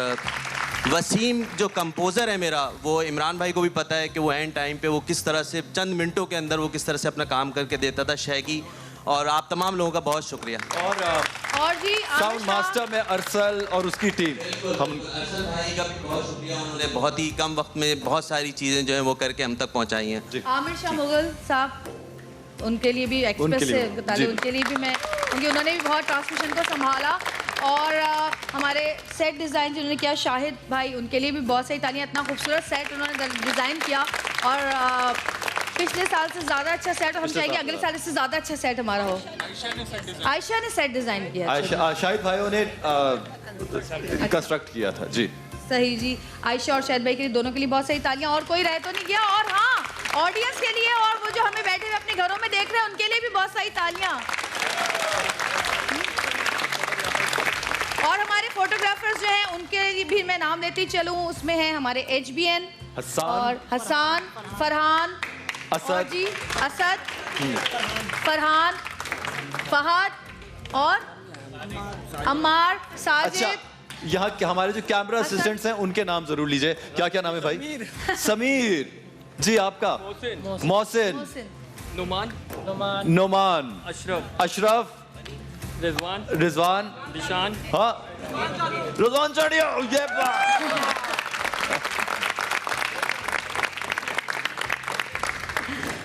وسیم جو کمپوزر ہے میرا, وہ عمران بھائی کو بھی پتہ ہے کہ وہ اینڈ ٹائم پہ وہ کس طرح سے چند منٹوں کے اندر وہ کس طرح سے اپنا کام کر کے دیتا تھا. شیگی, اور آپ تمام لوگوں کا بہت شکریہ. اور جی ساؤنڈ ماسٹر میں ارسل اور اس کی ٹیم, ہم ارسل بھائی کا بھی بہت شکریہ, انہوں نے بہت ہی کم وقت میں بہت ساری چیزیں جو ہیں وہ کر کے ہم تک پہنچائی ہیں. عامر شاہ مغل صاحب, ان کے لیے بھی ایکسپریس سے بتا دیں, ان کے لیے بھی میں, کیونکہ انہوں نے بھی بہت ٹرانسمیشن کو سنبھالا. اور ہمارے سیٹ ڈیزائن جنہوں نے کیا, شاہد بھائی, ان کے لیے بھی بہت ساری تالیاں. اتنا خوبصورت سیٹ انہوں نے ڈیزائن کیا, اور پچھلے سال سے زیادہ اچھا سیٹ, اور ہم چاہیں گے اگلے سال اس سے زیادہ اچھا سیٹ ہمارا ہو. عائشہ نے سیٹ ڈیزائن کیا, شاہد بھائیوں نے کنسٹرکٹ کیا تھا. جی صحیح جی. عائشہ اور شاہد بھائی کے لیے, دونوں کے لیے بہت ساری تالیاں. اور کوئی رہ تو نہیں گیا. اور ہاں, آڈینس کے لیے اور وہ جو ہمیں بیٹھے ہوئے اپنے گھروں میں دیکھ رہے ہیں, ان کے لیے بھی بہت ساری تالیاں. اور ہمارے فوٹوگرافرز جو ہیں ان کے لیے بھی میں نام لیتی چلوں. اس میں ہیں ہمارے ایچ بی این اور حسان, فرحان, اسد جی, اسد, فرحان, فہد اور عمار, ساجد. یہاں ہمارے جو کیمرہ اسسٹنٹس ہیں ان کے نام ضرور لیجئے. کیا کیا نام ہے بھائی؟ سمیر جی, آپ کا؟ محسن, نعمان, اشرف, رضوان, ہاں رضوان چڑھیا. یہ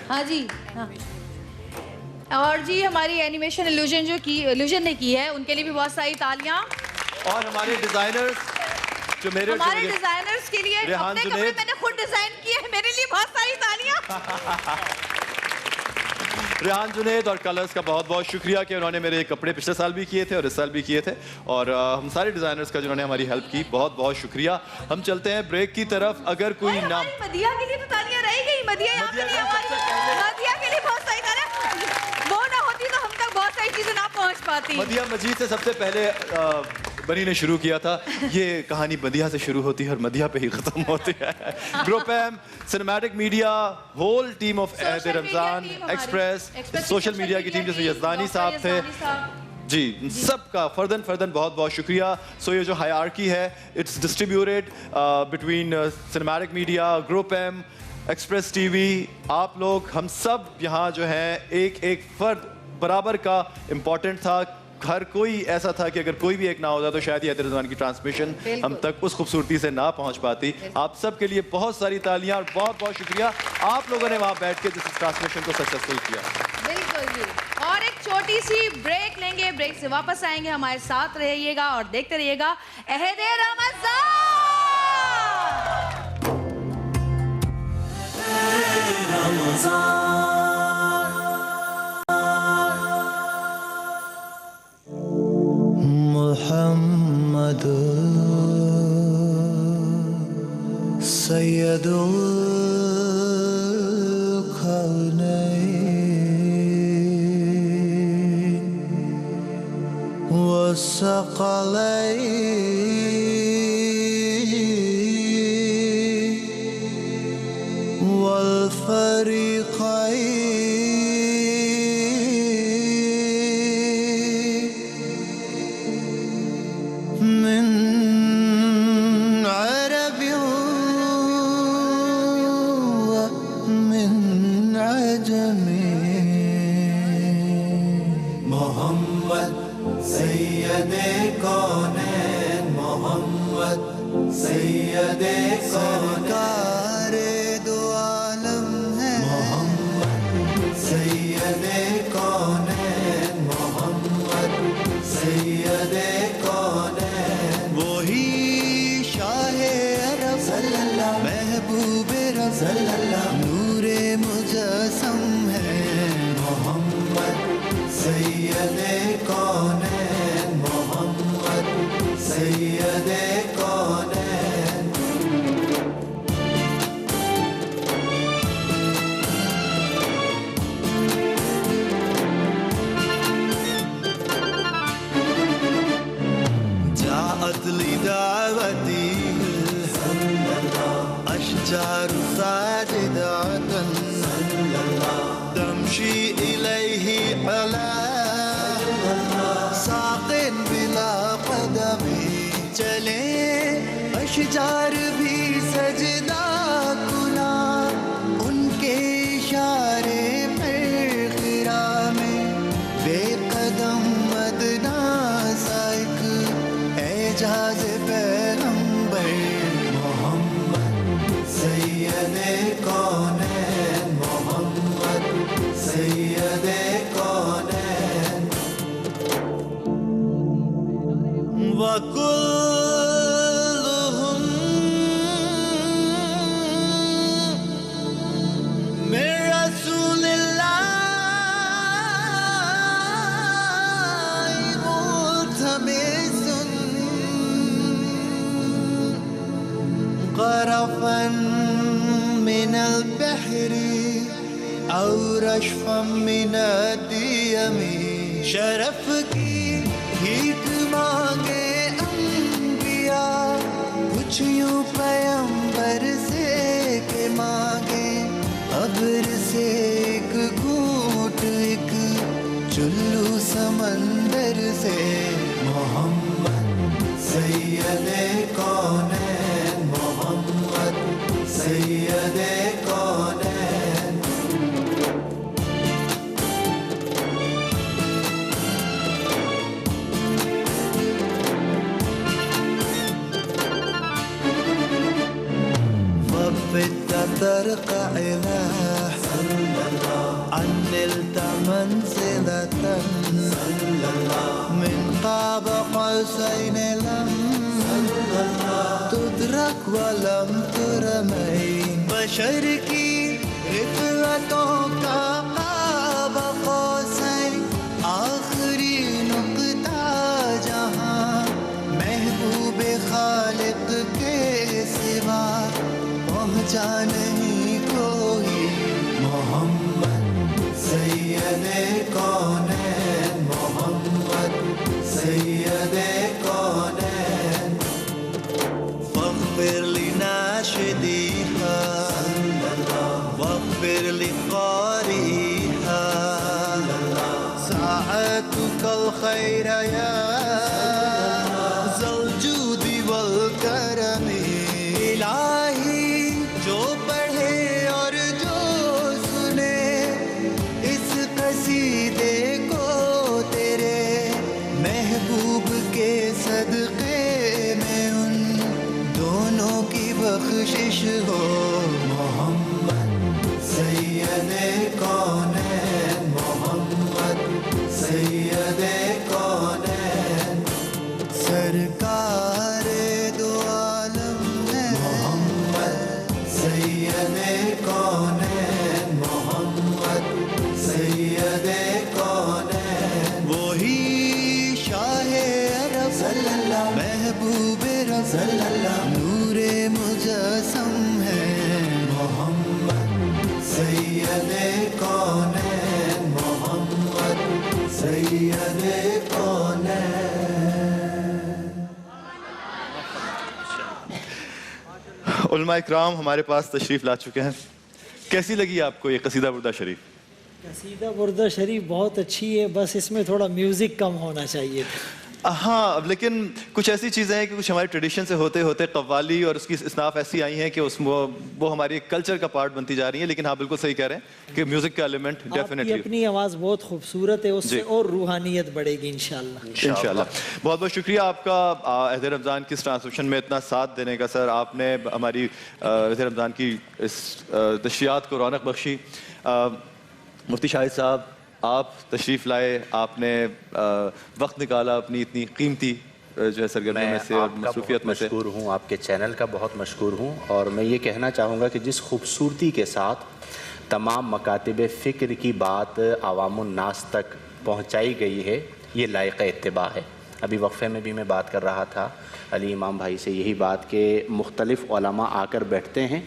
ہاں جی. اور جی ہماری اینیمیشن ایلوژن جو کی, ایلوژن نے کی ہے, ان کے لیے بھی بہت ساری تالیاں. اور ہمارے ڈیزائنرز جو میرے, ہمارے ڈیزائنرز کے لیے اپنے کپڑے میں نے خود ڈیزائن کیے ہیں, میرے لیے بہت ساری تالیاں. ریحان جنید اور کلرز کا بہت بہت شکریہ کہ انہوں نے میرے کپڑے پچھلے سال بھی کیے تھے اور اس سال بھی کیے تھے. اور ہم سارے ڈیزائنرز کا جنہوں نے ہماری ہیلپ کی, بہت بہت شکریہ. ہم چلتے ہیں بریک کی طرف. اگر کوئی نام, مدیہ کے لیے تو تالیاں رہ گئی. مدیہ یہاں پہ ہماری, مدیہ کے لیے بہت ساری تالیاں. وہ نہ ہوتی تو ہم تک بہت ساری چیزیں نہ پہنچ پاتی. مدیہ مجید سے سب سے پہلے بنی نے شروع کیا تھا. یہ کہانی مدیہ سے شروع ہوتی ہے اور مدیہ پہ ہی ختم ہوتی ہے. Group M, cinematic media, whole team of Ahd Ramzan, Express, social media کی ٹیم جیسے یزدانی صاحب تھے جی, سب کا فردن بہت بہت شکریہ. سو یہ جو ہائرارکی ہے, it's distributed between cinematic media, group M, Express T V. آپ لوگ, ہم سب یہاں جو ہیں ایک ایک فرد برابر کا امپورٹنٹ تھا. ہر کوئی ایسا تھا کہ اگر کوئی بھی ایک نہ ہوتا تو شاید یہ عہد رمضان کی ٹرانسمیشن ہم تک اس خوبصورتی سے نہ پہنچ پاتی. آپ سب کے لیے بہت ساری تالیاں اور بہت بہت شکریہ. آپ لوگوں نے وہاں بیٹھ کے جس ٹرانسمیشن کو سکسیسفل کیا. بالکل جی. اور ایک چھوٹی سی بریک لیں گے, بریک سے واپس آئیں گے. ہمارے ساتھ رہیے گا اور دیکھتے رہیے گا عہد رمضان. محمد سید الکونین والثقلین والفریقین سید سرکار دو عالم ہے محمد, سید کونین محمد, سید کونین. وہی شاہ عرب صلی اللہ, محبوب رب صلی اللہ, نور مجسم ہے محمد, سید کونین محمد, سید کونین. لدعوتي أشجار ساجدة تمشي إليه على ساق بلا قدم. چلے اشجار بھی سجدہ کنا ان کے اشارے پر خرا میں, بے قدم مدنا سائق اعجاز پیغمبر محمد, سید کونین محمد, سید غرفا من البحر أو رشفا من الديم شرف کی بھیک مانگے انبیاء کچھ یوں پیمبر سے کہ مانگے ابر سے ایک گھونٹ ایک چلو سمندر سے محمد سید کونین محمد سید کونین وبت ترقع إله أن نلت منزلة من قاب قوسين لم تدرك ولم ترمين بشر کی رفعتوں کا قاب قوسین آخری نقطہ جہاں محبوب خالق کے سوا پہنچا نہیں کوئی محمد سید کونین محمد سید کونین فاغفر لناشدیها واغفر لقارئها ساعتك الخير يا ذا الجود والكرم الہی جو پڑھے اور جو سنے اس قصیدے کو تیرے محبوب کے صدقے میں ان دونوں کی بخشش ہو محمد سید کونین محمد سید کونین سرکار دو عالم ہے محمد سید کونین محمد سید کونین وہی شاہ عرب صلی اللہ محبوب رب صلی اللہ نور مجسم ہے محمد سید کونین محمد سید کونین علماء اکرام ہمارے پاس تشریف لا چکے ہیں. کیسی لگی آپ کو یہ قصیدہ بردہ شریف؟ قصیدہ بردہ شریف بہت اچھی ہے، بس اس میں تھوڑا میوزک کم ہونا چاہیے. ہاں لیکن کچھ ایسی چیزیں ہیں کہ کچھ ہمارے ٹریڈیشن سے ہوتے ہوتے قوالی اور اس کی اصناف ایسی آئی ہیں کہ اس وہ ہماری کلچر کا پارٹ بنتی جا رہی ہیں. لیکن ہاں بالکل صحیح کہہ رہے ہیں کہ میوزک کا ایلیمنٹ ڈیفینیٹلی اپنی آواز بہت خوبصورت ہے، اس سے اور روحانیت بڑھے گی انشاءاللہ. بہت بہت شکریہ آپ کا عہد رمضان کی اس ٹرانسکرپشن میں اتنا ساتھ دینے کا. سر آپ نے ہماری عہد رمضان کی اس نشریات کو رونق بخشی. مفتی شاہد صاحب آپ تشریف لائے، آپ نے وقت نکالا اپنی اتنی قیمتی جو ہے سرگرمی میں سے اور مصروفیت میں سے. مشکور ہوں، آپ کے چینل کا بہت مشکور ہوں. اور میں یہ کہنا چاہوں گا کہ جس خوبصورتی کے ساتھ تمام مکاتب فکر کی بات عوام الناس تک پہنچائی گئی ہے یہ لائق اتباع ہے. ابھی وقفے میں بھی میں بات کر رہا تھا علی امام بھائی سے یہی بات کہ مختلف علماء آ کر بیٹھتے ہیں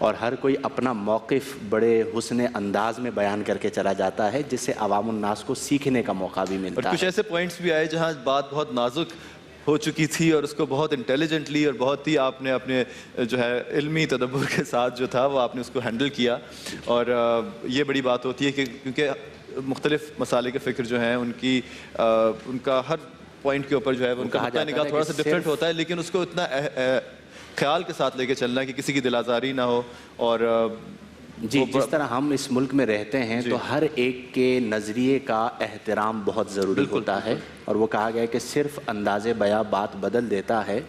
اور ہر کوئی اپنا موقف بڑے حسن انداز میں بیان کر کے چلا جاتا ہے جس سے عوام الناس کو سیکھنے کا موقع بھی ملتا ہے. اور کچھ ایسے پوائنٹس بھی آئے جہاں بات بہت نازک ہو چکی تھی اور اس کو بہت انٹیلیجنٹلی اور بہت ہی آپ نے اپنے جو ہے علمی تدبر کے ساتھ جو تھا وہ آپ نے اس کو ہینڈل کیا. اور یہ بڑی بات ہوتی ہے کہ کیونکہ مختلف مسالے کے فکر جو ہیں ان کا ہر پوائنٹ کے اوپر جو ہے ان کا نگاہ تھوڑا سا ڈفرینٹ ہوتا ہے، لیکن اس کو اتنا خیال کے ساتھ لے کے چلنا کہ کسی کی دل آزاری نہ ہو. اور جی جس طرح ہم اس ملک میں رہتے ہیں تو ہر ایک کے نظریے کا احترام بہت ضروری ہوتا ہے. اور وہ کہا گیا ہے کہ صرف انداز بیاں بات بدل دیتا ہے،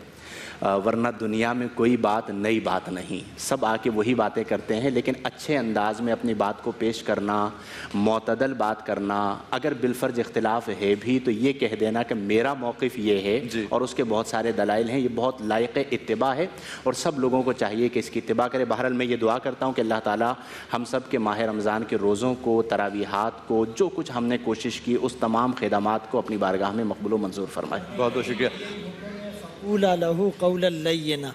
ورنہ دنیا میں کوئی بات نئی بات نہیں. سب آ کے وہی باتیں کرتے ہیں، لیکن اچھے انداز میں اپنی بات کو پیش کرنا، معتدل بات کرنا، اگر بالفرض اختلاف ہے بھی تو یہ کہہ دینا کہ میرا موقف یہ ہے اور اس کے بہت سارے دلائل ہیں، یہ بہت لائق اتباع ہے اور سب لوگوں کو چاہیے کہ اس کی اتباع کرے. بہرحال میں یہ دعا کرتا ہوں کہ اللہ تعالیٰ ہم سب کے ماہ رمضان کے روزوں کو، تراویحات کو، جو کچھ ہم نے کوشش کی اس تمام خدمات کو اپنی بارگاہ میں مقبول و منظور فرمائے. بہت بہت شکریہ. قولا لہو قولا لینا،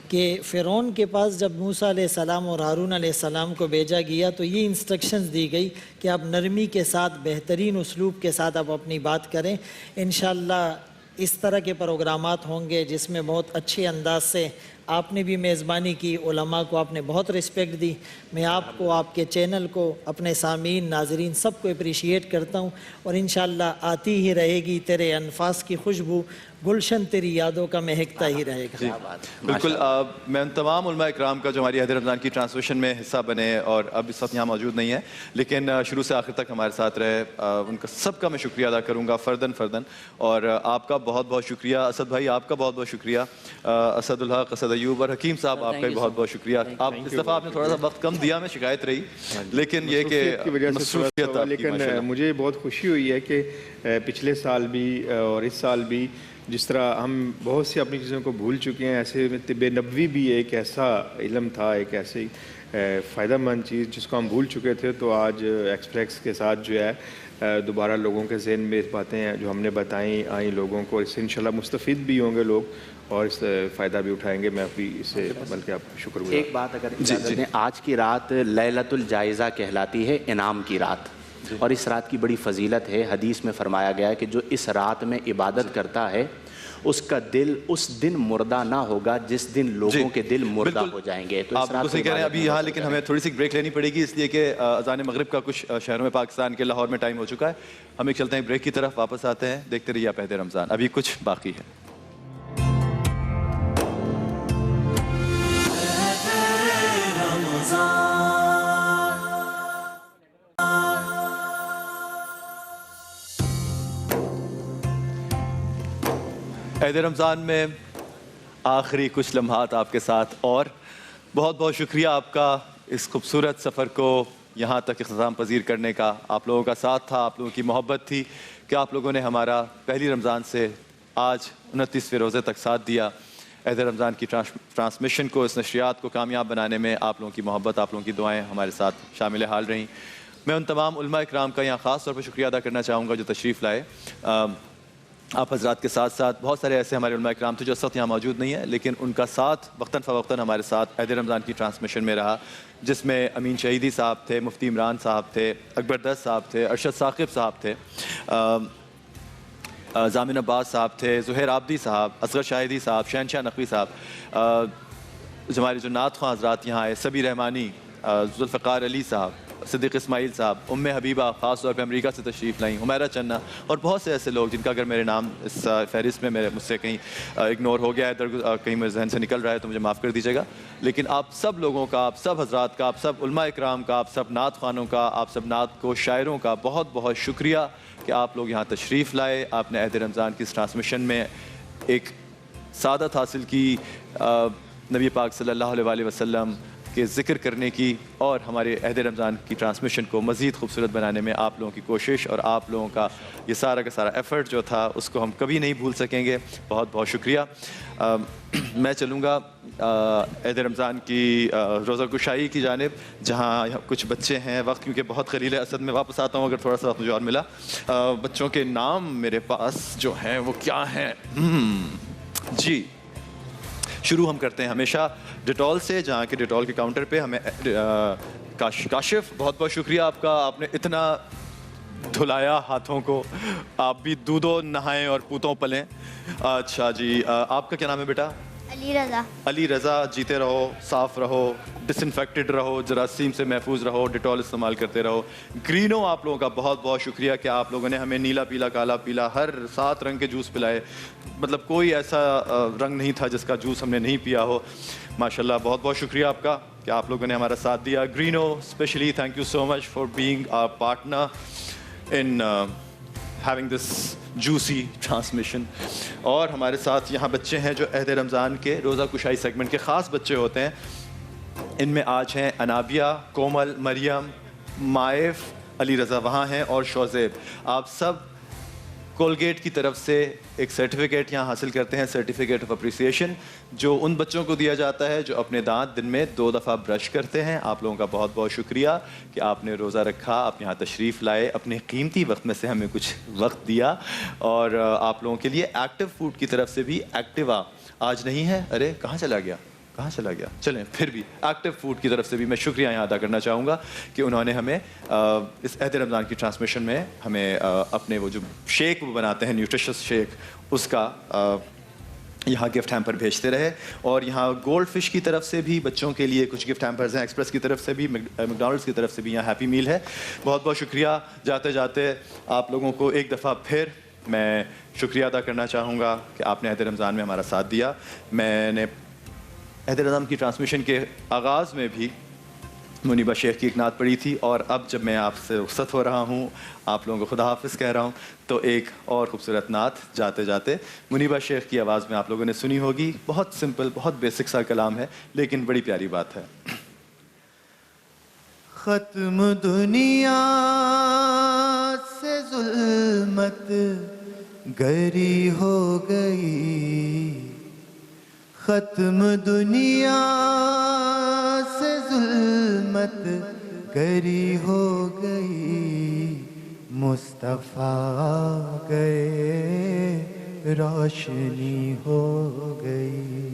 کہ فرعون کے پاس جب موسیٰ علیہ السلام اور ہارون علیہ السلام کو بھیجا گیا تو یہ انسٹرکشنز دی گئی کہ آپ نرمی کے ساتھ بہترین اسلوب کے ساتھ آپ اپنی بات کریں. انشاءاللہ اس طرح کے پروگرامات ہوں گے جس میں بہت اچھے انداز سے آپ نے بھی میزبانی کی, علماء کو آپ نے بہت رسپیکٹ دی. میں آپ کو, آپ کے چینل کو, اپنے سامعین ناظرین سب کو اپریشیٹ کرتا ہوں, اور انشاءاللہ آتی ہی رہے گی تیرے انفاس کی خوشبو, گلشن تیری یادوں کا مہکتا ہی رہے گا. بالکل. میں ان تمام علماء اکرام کا جو ہماری عہد رمضان کی ٹرانسلیشن میں حصہ بنے اور اب اس وقت یہاں موجود نہیں ہے لیکن شروع سے آخر تک ہمارے ساتھ رہے, ان کا سب کا میں شکریہ ادا کروں گا فردن. اور آپ کا بہت بہت شکریہ اسد بھائی, آپ کا بہت بہت شکریہ اسد الحق, اسد ایوب اور حکیم صاحب, آپ کا بہت بہت شکریہ. آپ اس دفعہ آپ نے تھوڑا سا وقت کم دیا, میں شکایت رہی, لیکن یہ کہ مصروفیت, لیکن مجھے بہت خوشی ہوئی ہے کہ پچھلے سال بھی اور اس سال بھی جس طرح ہم بہت سی اپنی چیزوں کو بھول چکے ہیں, ایسے طب نبوی بھی ایک ایسا علم تھا, ایک ایسی فائدہ مند چیز جس کو ہم بھول چکے تھے, تو آج ایکسپریس کے ساتھ جو ہے دوبارہ لوگوں کے ذہن میں اس باتیں ہیں جو ہم نے بتائیں آئیں لوگوں کو, اس سے انشاءاللہ مستفید بھی ہوں گے لوگ اور اس فائدہ بھی اٹھائیں گے. میں بھی اس سے بلکہ آپ کو شکر گزار. ایک بات اگر اجازت دیں, آج کی رات لیلۃ الجائزہ کہلاتی ہے, انعام کی رات, اور اس رات کی بڑی فضیلت ہے. حدیث میں فرمایا گیا ہے کہ جو اس رات میں عبادت کرتا ہے اس کا دل اس دن مردہ نہ ہوگا جس دن لوگوں کے دل مردہ ہو جائیں گے. تو آپ کو صحیح کہہ رہے ہیں ابھی یہاں, لیکن ہمیں تھوڑی سی بریک لینی پڑے گی اس لیے کہ اذان مغرب کا کچھ شہروں میں پاکستان کے لاہور میں ٹائم ہو چکا ہے. ہم ایک چلتے ہیں بریک کی طرف, واپس آتے ہیں, دیکھتے رہیے آپ عہد رمضان, ابھی کچھ باقی ہے. عہد رمضان میں آخری کچھ لمحات آپ کے ساتھ, اور بہت بہت شکریہ آپ کا اس خوبصورت سفر کو یہاں تک اختتام پذیر کرنے کا. آپ لوگوں کا ساتھ تھا, آپ لوگوں کی محبت تھی کہ آپ لوگوں نے ہمارا پہلی رمضان سے آج 29ویں روزے تک ساتھ دیا. عہد رمضان کی ٹرانسمیشن کو, اس نشریات کو کامیاب بنانے میں آپ لوگوں کی محبت, آپ لوگوں کی دعائیں ہمارے ساتھ شامل حال رہیں. میں ان تمام علماء اکرام کا یہاں خاص طور پر شکریہ ادا کرنا چاہوں گا جو تشریف لائے. آپ حضرات کے ساتھ ساتھ بہت سارے ایسے ہمارے علماء اکرام تھے جو اس وقت یہاں موجود نہیں ہیں, لیکن ان کا ساتھ وقتاً فوقتاً ہمارے ساتھ عہد رمضان کی ٹرانسمیشن میں رہا, جس میں امین شہیدی صاحب تھے, مفتی عمران صاحب تھے, اکبر دست صاحب تھے, ارشد ثاقب صاحب تھے, ضامن عباس صاحب تھے, زہیر عابدی صاحب, اصغر شاہدی صاحب, شہنشاہ نقوی صاحب, ہمارے جو نعت خواں حضرات یہاں آئے, سبی رحمانی, ذوالفقار علی صاحب, صدیق اسماعیل صاحب, ام حبیبہ خاص طور پہ امریکہ سے تشریف لائیں, حمیرہ چنہ, اور بہت سے ایسے لوگ جن کا اگر میرے نام اس فہرست میں مجھ سے کہیں اگنور ہو گیا ہے, کہیں میرے ذہن سے نکل رہا ہے تو مجھے معاف کر دیجیے گا. لیکن آپ سب لوگوں کا, آپ سب حضرات کا, آپ سب علماء اکرام کا, آپ سب نعت خوانوں کا, آپ سب نعت کو شاعروں کا بہت بہت شکریہ کہ آپ لوگ یہاں تشریف لائے. آپ نے عہد رمضان کی اس ٹرانسمیشن میں ایک سعادت حاصل کی, نبی پاک صلی اللہ علیہ وسلم کے ذکر کرنے کی, اور ہمارے عہد رمضان کی ٹرانسمیشن کو مزید خوبصورت بنانے میں آپ لوگوں کی کوشش اور آپ لوگوں کا یہ سارا کا سارا ایفرٹ جو تھا اس کو ہم کبھی نہیں بھول سکیں گے. بہت بہت شکریہ. میں چلوں گا عہد رمضان کی روزہ گشائی کی جانب, جہاں کچھ بچے ہیں. وقت کیونکہ بہت قلیل ہے اسد, میں واپس آتا ہوں اگر تھوڑا سا وقت مجھے اور ملا. بچوں کے نام میرے پاس جو ہیں وہ کیا ہیں, جی شروع ہم کرتے ہیں ہمیشہ ڈیٹول سے, جہاں کے ڈیٹول کے کاؤنٹر پہ ہمیں کاشف, بہت بہت شکریہ آپ کا, آپ نے اتنا دھلایا ہاتھوں کو, آپ بھی دودھوں نہائیں اور پوتوں پلیں. اچھا جی, آپ کا کیا نام ہے بیٹا؟ علی رضا. علی رضا, جیتے رہو, صاف رہو, ڈس انفیکٹڈ رہو, جراثیم سے محفوظ رہو, ڈیٹول استعمال کرتے رہو. گرینو, آپ لوگوں کا بہت بہت شکریہ کہ آپ لوگوں نے ہمیں نیلا پیلا کالا پیلا ہر 7 رنگ کے جوس پلائے. مطلب کوئی ایسا رنگ نہیں تھا جس کا جوس ہم نے نہیں پیا ہو. ماشاءاللہ, بہت بہت شکریہ آپ کا کہ آپ لوگوں نے ہمارا ساتھ دیا. گرینو especially thank you so much for being a partner in having this juicy transmission. اور ہمارے ساتھ یہاں بچے ہیں جو عہد رمضان کے روزہ کشائی سیگمنٹ کے خاص بچے ہوتے ہیں. ان میں آج ہیں انابیہ, کومل, مریم, مائف, علی رضا وہاں ہیں, اور شوزیب. آپ سب کولگیٹ کی طرف سے ایک سرٹیفکیٹ یہاں حاصل کرتے ہیں, سرٹیفکیٹ آف اپریسیشن, جو ان بچوں کو دیا جاتا ہے جو اپنے دانت دن میں 2 دفعہ برش کرتے ہیں. آپ لوگوں کا بہت بہت شکریہ کہ آپ نے روزہ رکھا, آپ یہاں تشریف لائے, اپنے قیمتی وقت میں سے ہمیں کچھ وقت دیا. اور آپ لوگوں کے لیے ایکٹیو فوڈ کی طرف سے بھی ایکٹیوا آج نہیں ہے, ارے کہاں چلا گیا, کہاں چلا گیا, چلیں پھر بھی ایکٹیو فوڈ کی طرف سے بھی میں شکریہ یہاں ادا کرنا چاہوں گا کہ انہوں نے ہمیں اس عہد رمضان کی ٹرانسمیشن میں ہمیں اپنے وہ جو شیک وہ بناتے ہیں نیوٹریشس شیک, اس کا یہاں گفٹ ہیمپر بھیجتے رہے. اور یہاں گولڈ فش کی طرف سے بھی بچوں کے لیے کچھ گفٹ ہیمپرز ہیں, ایکسپریس کی طرف سے بھی, میکڈونلڈس کی طرف سے بھی یہاں ہیپی میل ہے. بہت بہت شکریہ. جاتے جاتے آپ لوگوں کو ایک دفعہ پھر میں شکریہ ادا کرنا چاہوں گا کہ آپ نے عہد رمضان میں ہمارا ساتھ دیا. میں نے عہد رمضان کی ٹرانسمیشن کے آغاز میں بھی منیبہ شیخ کی ایک نعت پڑھی تھی, اور اب جب میں آپ سے رخصت ہو رہا ہوں, آپ لوگوں کو خدا حافظ کہہ رہا ہوں, تو ایک اور خوبصورت نعت جاتے جاتے منیبہ شیخ کی آواز میں آپ لوگوں نے سنی ہوگی. بہت سمپل, بہت بیسک سا کلام ہے, لیکن بڑی پیاری بات ہے. ختم دنیا سے ظلمت گری ہو گئی, ختم دنیا سے ظلمت گری ہو گئی, مصطفیٰ گئے روشنی ہو گئی,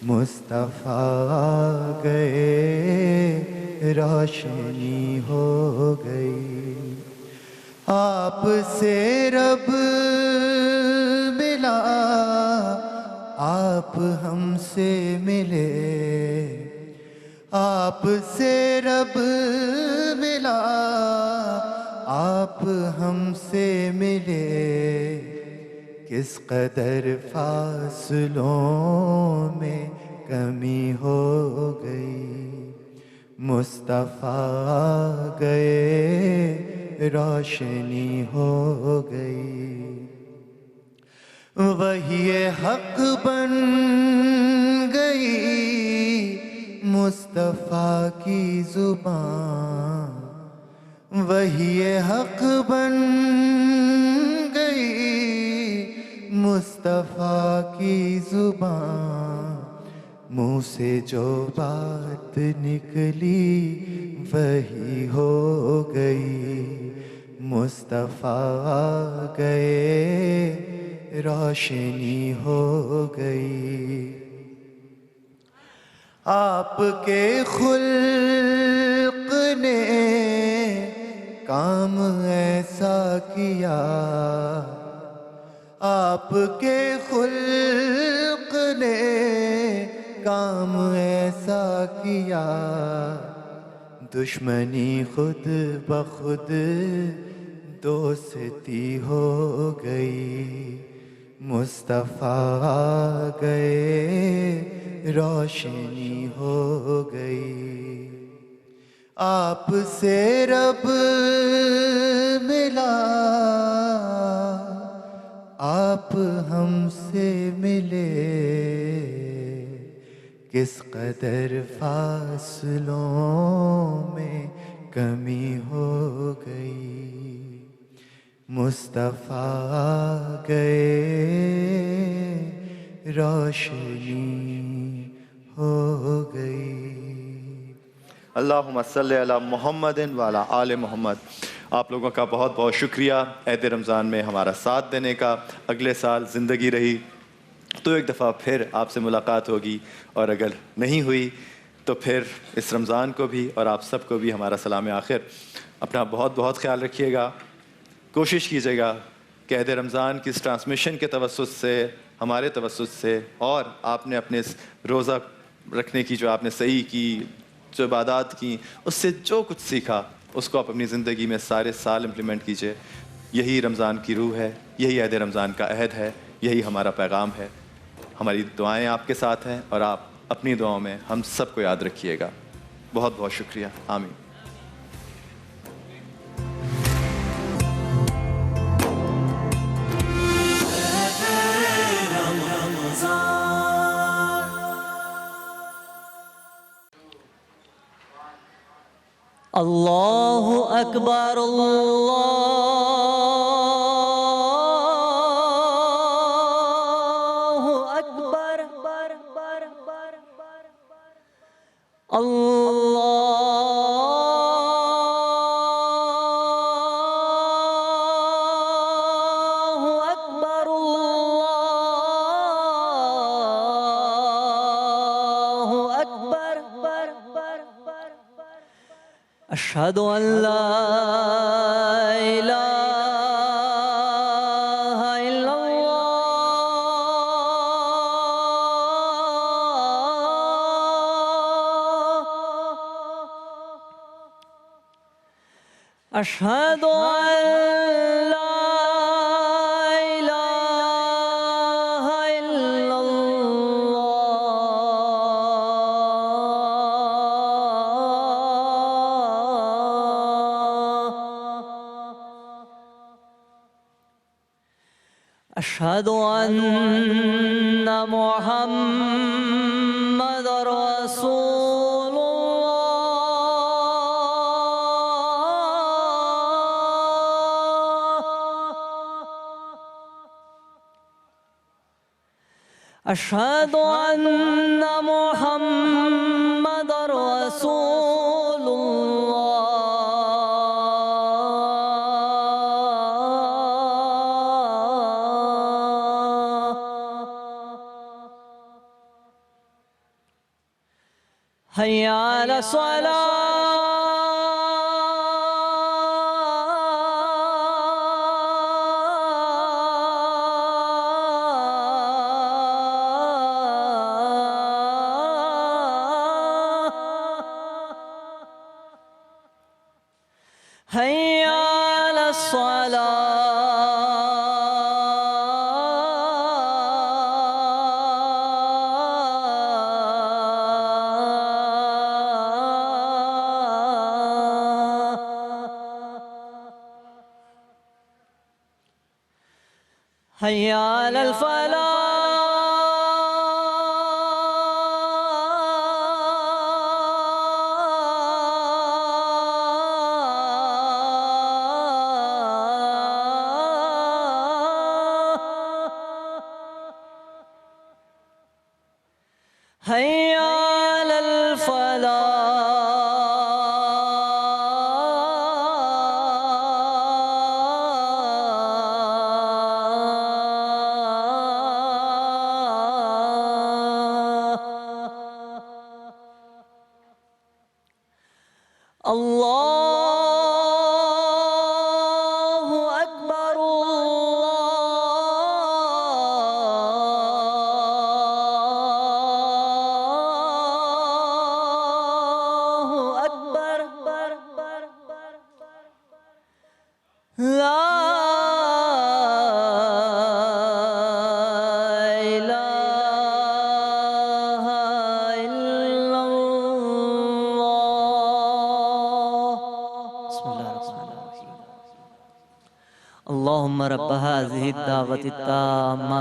مصطفیٰ گئے روشنی ہو گئی. آپ سے رب ملا, آپ ہم سے ملے, آپ سے رب ملا, آپ ہم سے ملے. کس قدر فاصلوں میں کمی ہو گئی, مصطفیٰ گئے روشنی ہو گئی. وہی حق بن گئی مصطفیٰ کی زبان, وہی حق بن گئی مصطفیٰ کی زبان. منہ سے جو بات نکلی وہی ہو گئی, مصطفیٰ گئے روشنی ہو گئی. آپ کے خلق نے کام ایسا کیا, آپ کے خلق نے کام ایسا کیا, دشمنی خود بخود دوستی ہو گئی, مصطفیٰ گئے روشنی ہو گئی. آپ سے رب ملا, آپ ہم سے ملے. کس قدر فاصلوں میں کمی ہو گئی, مصطفیٰ گئے روشنی ہو گئی. اللہم صلی علی محمد وعلی آل محمد. آپ لوگوں کا بہت بہت شکریہ عید رمضان میں ہمارا ساتھ دینے کا. اگلے سال زندگی رہی تو ایک دفعہ پھر آپ سے ملاقات ہوگی, اور اگر نہیں ہوئی تو پھر اس رمضان کو بھی اور آپ سب کو بھی ہمارا سلام آخر. اپنا بہت بہت خیال رکھیے گا. کوشش کیجیے گا کہ عید رمضان کی اس ٹرانسمیشن کے توسط سے, ہمارے توسط سے, اور آپ نے اپنے اس روزہ رکھنے کی جو آپ نے صحیح کی, جو عبادات کی, اس سے جو کچھ سیکھا اس کو آپ اپنی زندگی میں سارے سال امپلیمنٹ کیجیے. یہی رمضان کی روح ہے, یہی عہد رمضان کا عہد ہے, یہی ہمارا پیغام ہے. ہماری دعائیں آپ کے ساتھ ہیں, اور آپ اپنی دعاؤں میں ہم سب کو یاد رکھیے گا. بہت بہت شکریہ. آمین. اللہ اکبر اللہ اکبر اللہ اکبر اللہ أشهد أن لا إله إلا الله أشهد أن لا إله إلا الله أشهد أن محمد رسول أشهد أن محمد رسول الله حي على حي على الصلاة حي على الفلاح حي على الفلاح الله أكبر الله أكبر لا إله إلا الله بسم الله الرحمن الرحيم اللهم رب هذه الدعوة التامة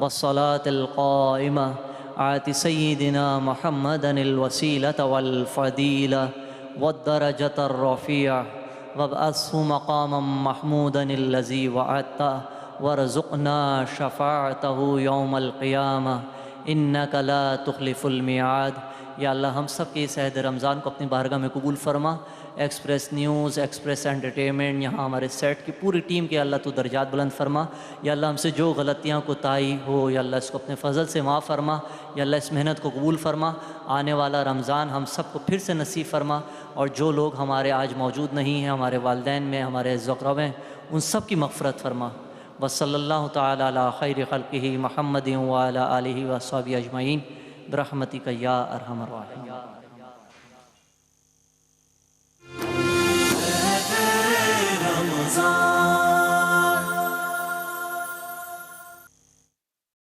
والصلاة القائمة آت سيدنا محمدا الوسيلة والفضيلة والدرجة الرفيعة وابعثه مقاما محمودا الذي وعدته وارزقنا شفاعته يوم القيامة إنك لا تخلف الميعاد یا اللہ ہم سب کے اس عہد رمضان کو اپنی بارگاہ میں قبول فرما. ایکسپریس نیوز، ایکسپریس انٹرٹینمنٹ، یہاں ہمارے سیٹ کی پوری ٹیم کے اللہ تو درجات بلند فرما. یا اللہ ہم سے جو غلطیاں کوتاہی ہو یا اللہ اس کو اپنے فضل سے معاف فرما. یا اللہ اس محنت کو قبول فرما. آنے والا رمضان ہم سب کو پھر سے نصیب فرما. اور جو لوگ ہمارے آج موجود نہیں ہیں، ہمارے والدین میں، ہمارے عز و اقرب ہیں، ان سب کی مغفرت فرما. وصلی اللہ تعالی علی خیر خلقہ محمد وعلی آلہ وصحبہ اجمعین برحمتک یا ارحم الراحمین. رمضان